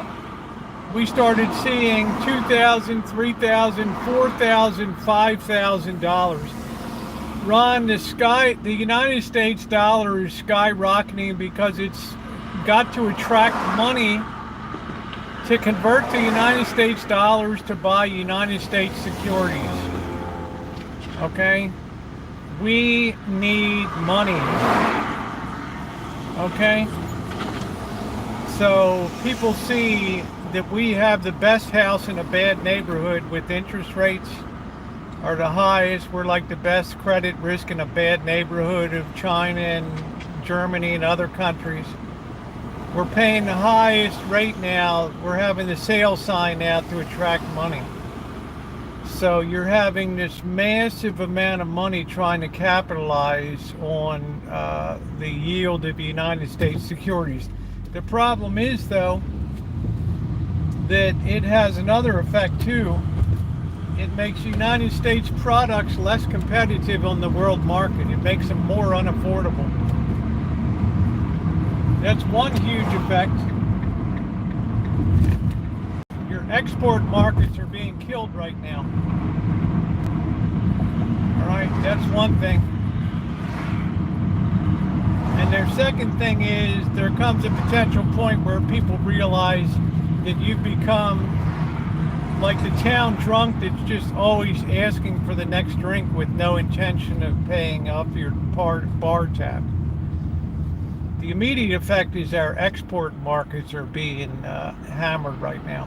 Speaker 1: we started seeing $2,000, $3,000, $4,000, $5,000. Ron, the United States dollar is skyrocketing because it's got to attract money to convert to United States dollars to buy United States securities. Okay? We need money. Okay, so people see that we have the best house in a bad neighborhood with interest rates are the highest. We're like the best credit risk in a bad neighborhood of China and Germany and other countries. We're paying the highest rate now. We're having the sale sign out to attract money. So you're having this massive amount of money trying to capitalize on the yield of United States securities. The problem is, though, that it has another effect, too. It makes United States products less competitive on the world market. It makes them more unaffordable. That's one huge effect. Export markets are being killed right now. Alright, that's one thing. And their second thing is there comes a potential point where people realize that you've become like the town drunk that's just always asking for the next drink with no intention of paying off your bar tab. The immediate effect is our export markets are being hammered right now.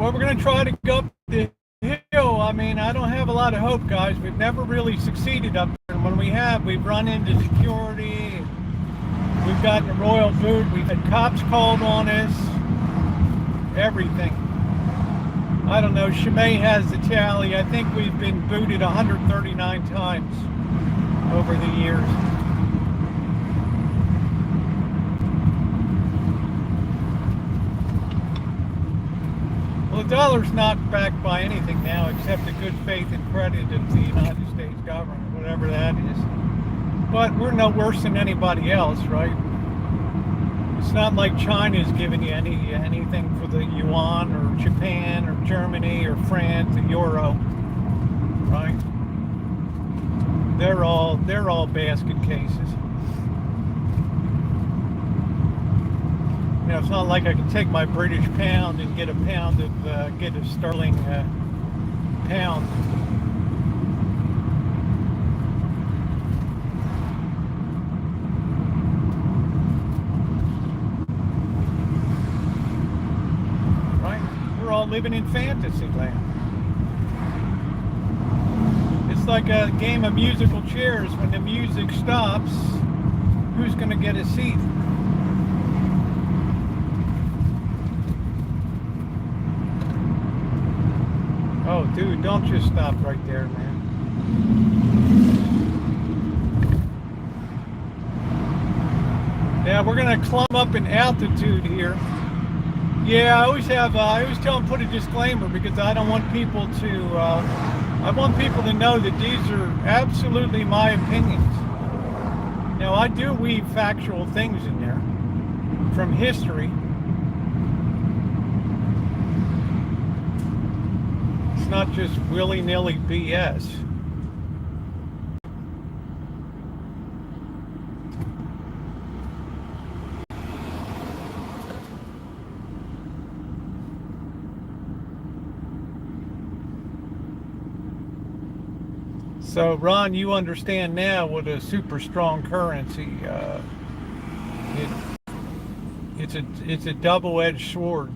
Speaker 1: Well, we're going to try to go up the hill. I mean, I don't have a lot of hope, guys. We've never really succeeded up there. And when we have, we've run into security. We've gotten a royal boot. We've had cops called on us. Everything. I don't know. Shimei has the tally. I think we've been booted 139 times over the years. Well, the dollar's not backed by anything now except the good faith and credit of the United States government, whatever that is. But we're no worse than anybody else, right? It's not like China's giving you anything for the yuan, or Japan, or Germany, or France, the euro, right? They're all basket cases. You know, it's not like I can take my British pound and get a pound of get a sterling pound. All living in fantasy land. It's like a game of musical chairs. When the music stops, who's going to get a seat? Oh, dude, don't just stop right there, man. Yeah, we're going to climb up in altitude here. Yeah, I always tell them put a disclaimer, because I don't want people to, I want people to know that these are absolutely my opinions. Now, I do weave factual things in there from history. It's not just willy-nilly BS. So, Ron, you understand now what a super strong currency. It's a double-edged sword.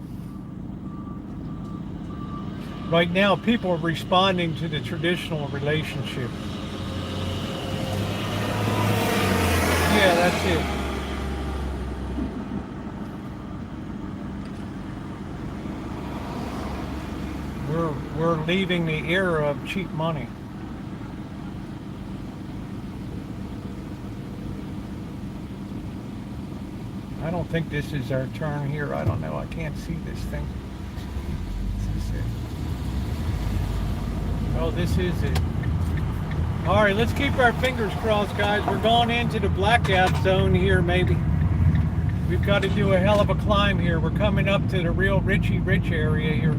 Speaker 1: Right now, people are responding to the traditional relationship. Yeah, that's it. We're leaving the era of cheap money. I don't think this is our turn here. I don't know. I can't see this thing. Is this it? Oh, this is it. All right, let's keep our fingers crossed, guys. We're going into the blackout zone here, maybe. We've got to do a hell of a climb here. We're coming up to the real Richie Rich area here.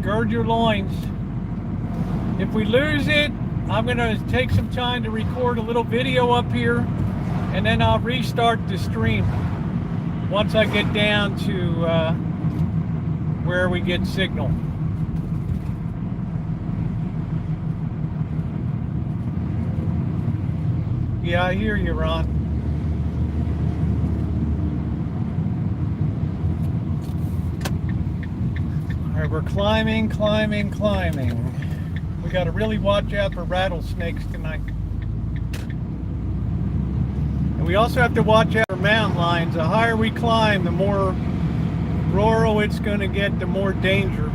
Speaker 1: Gird your loins. If we lose it, I'm going to take some time to record a little video up here, and then I'll restart the stream once I get down to where we get signal. Yeah, I hear you, Ron. All right, we're climbing. We got to really watch out for rattlesnakes tonight. And we also have to watch out for mountain lions. The higher we climb, the more rural it's going to get, the more danger.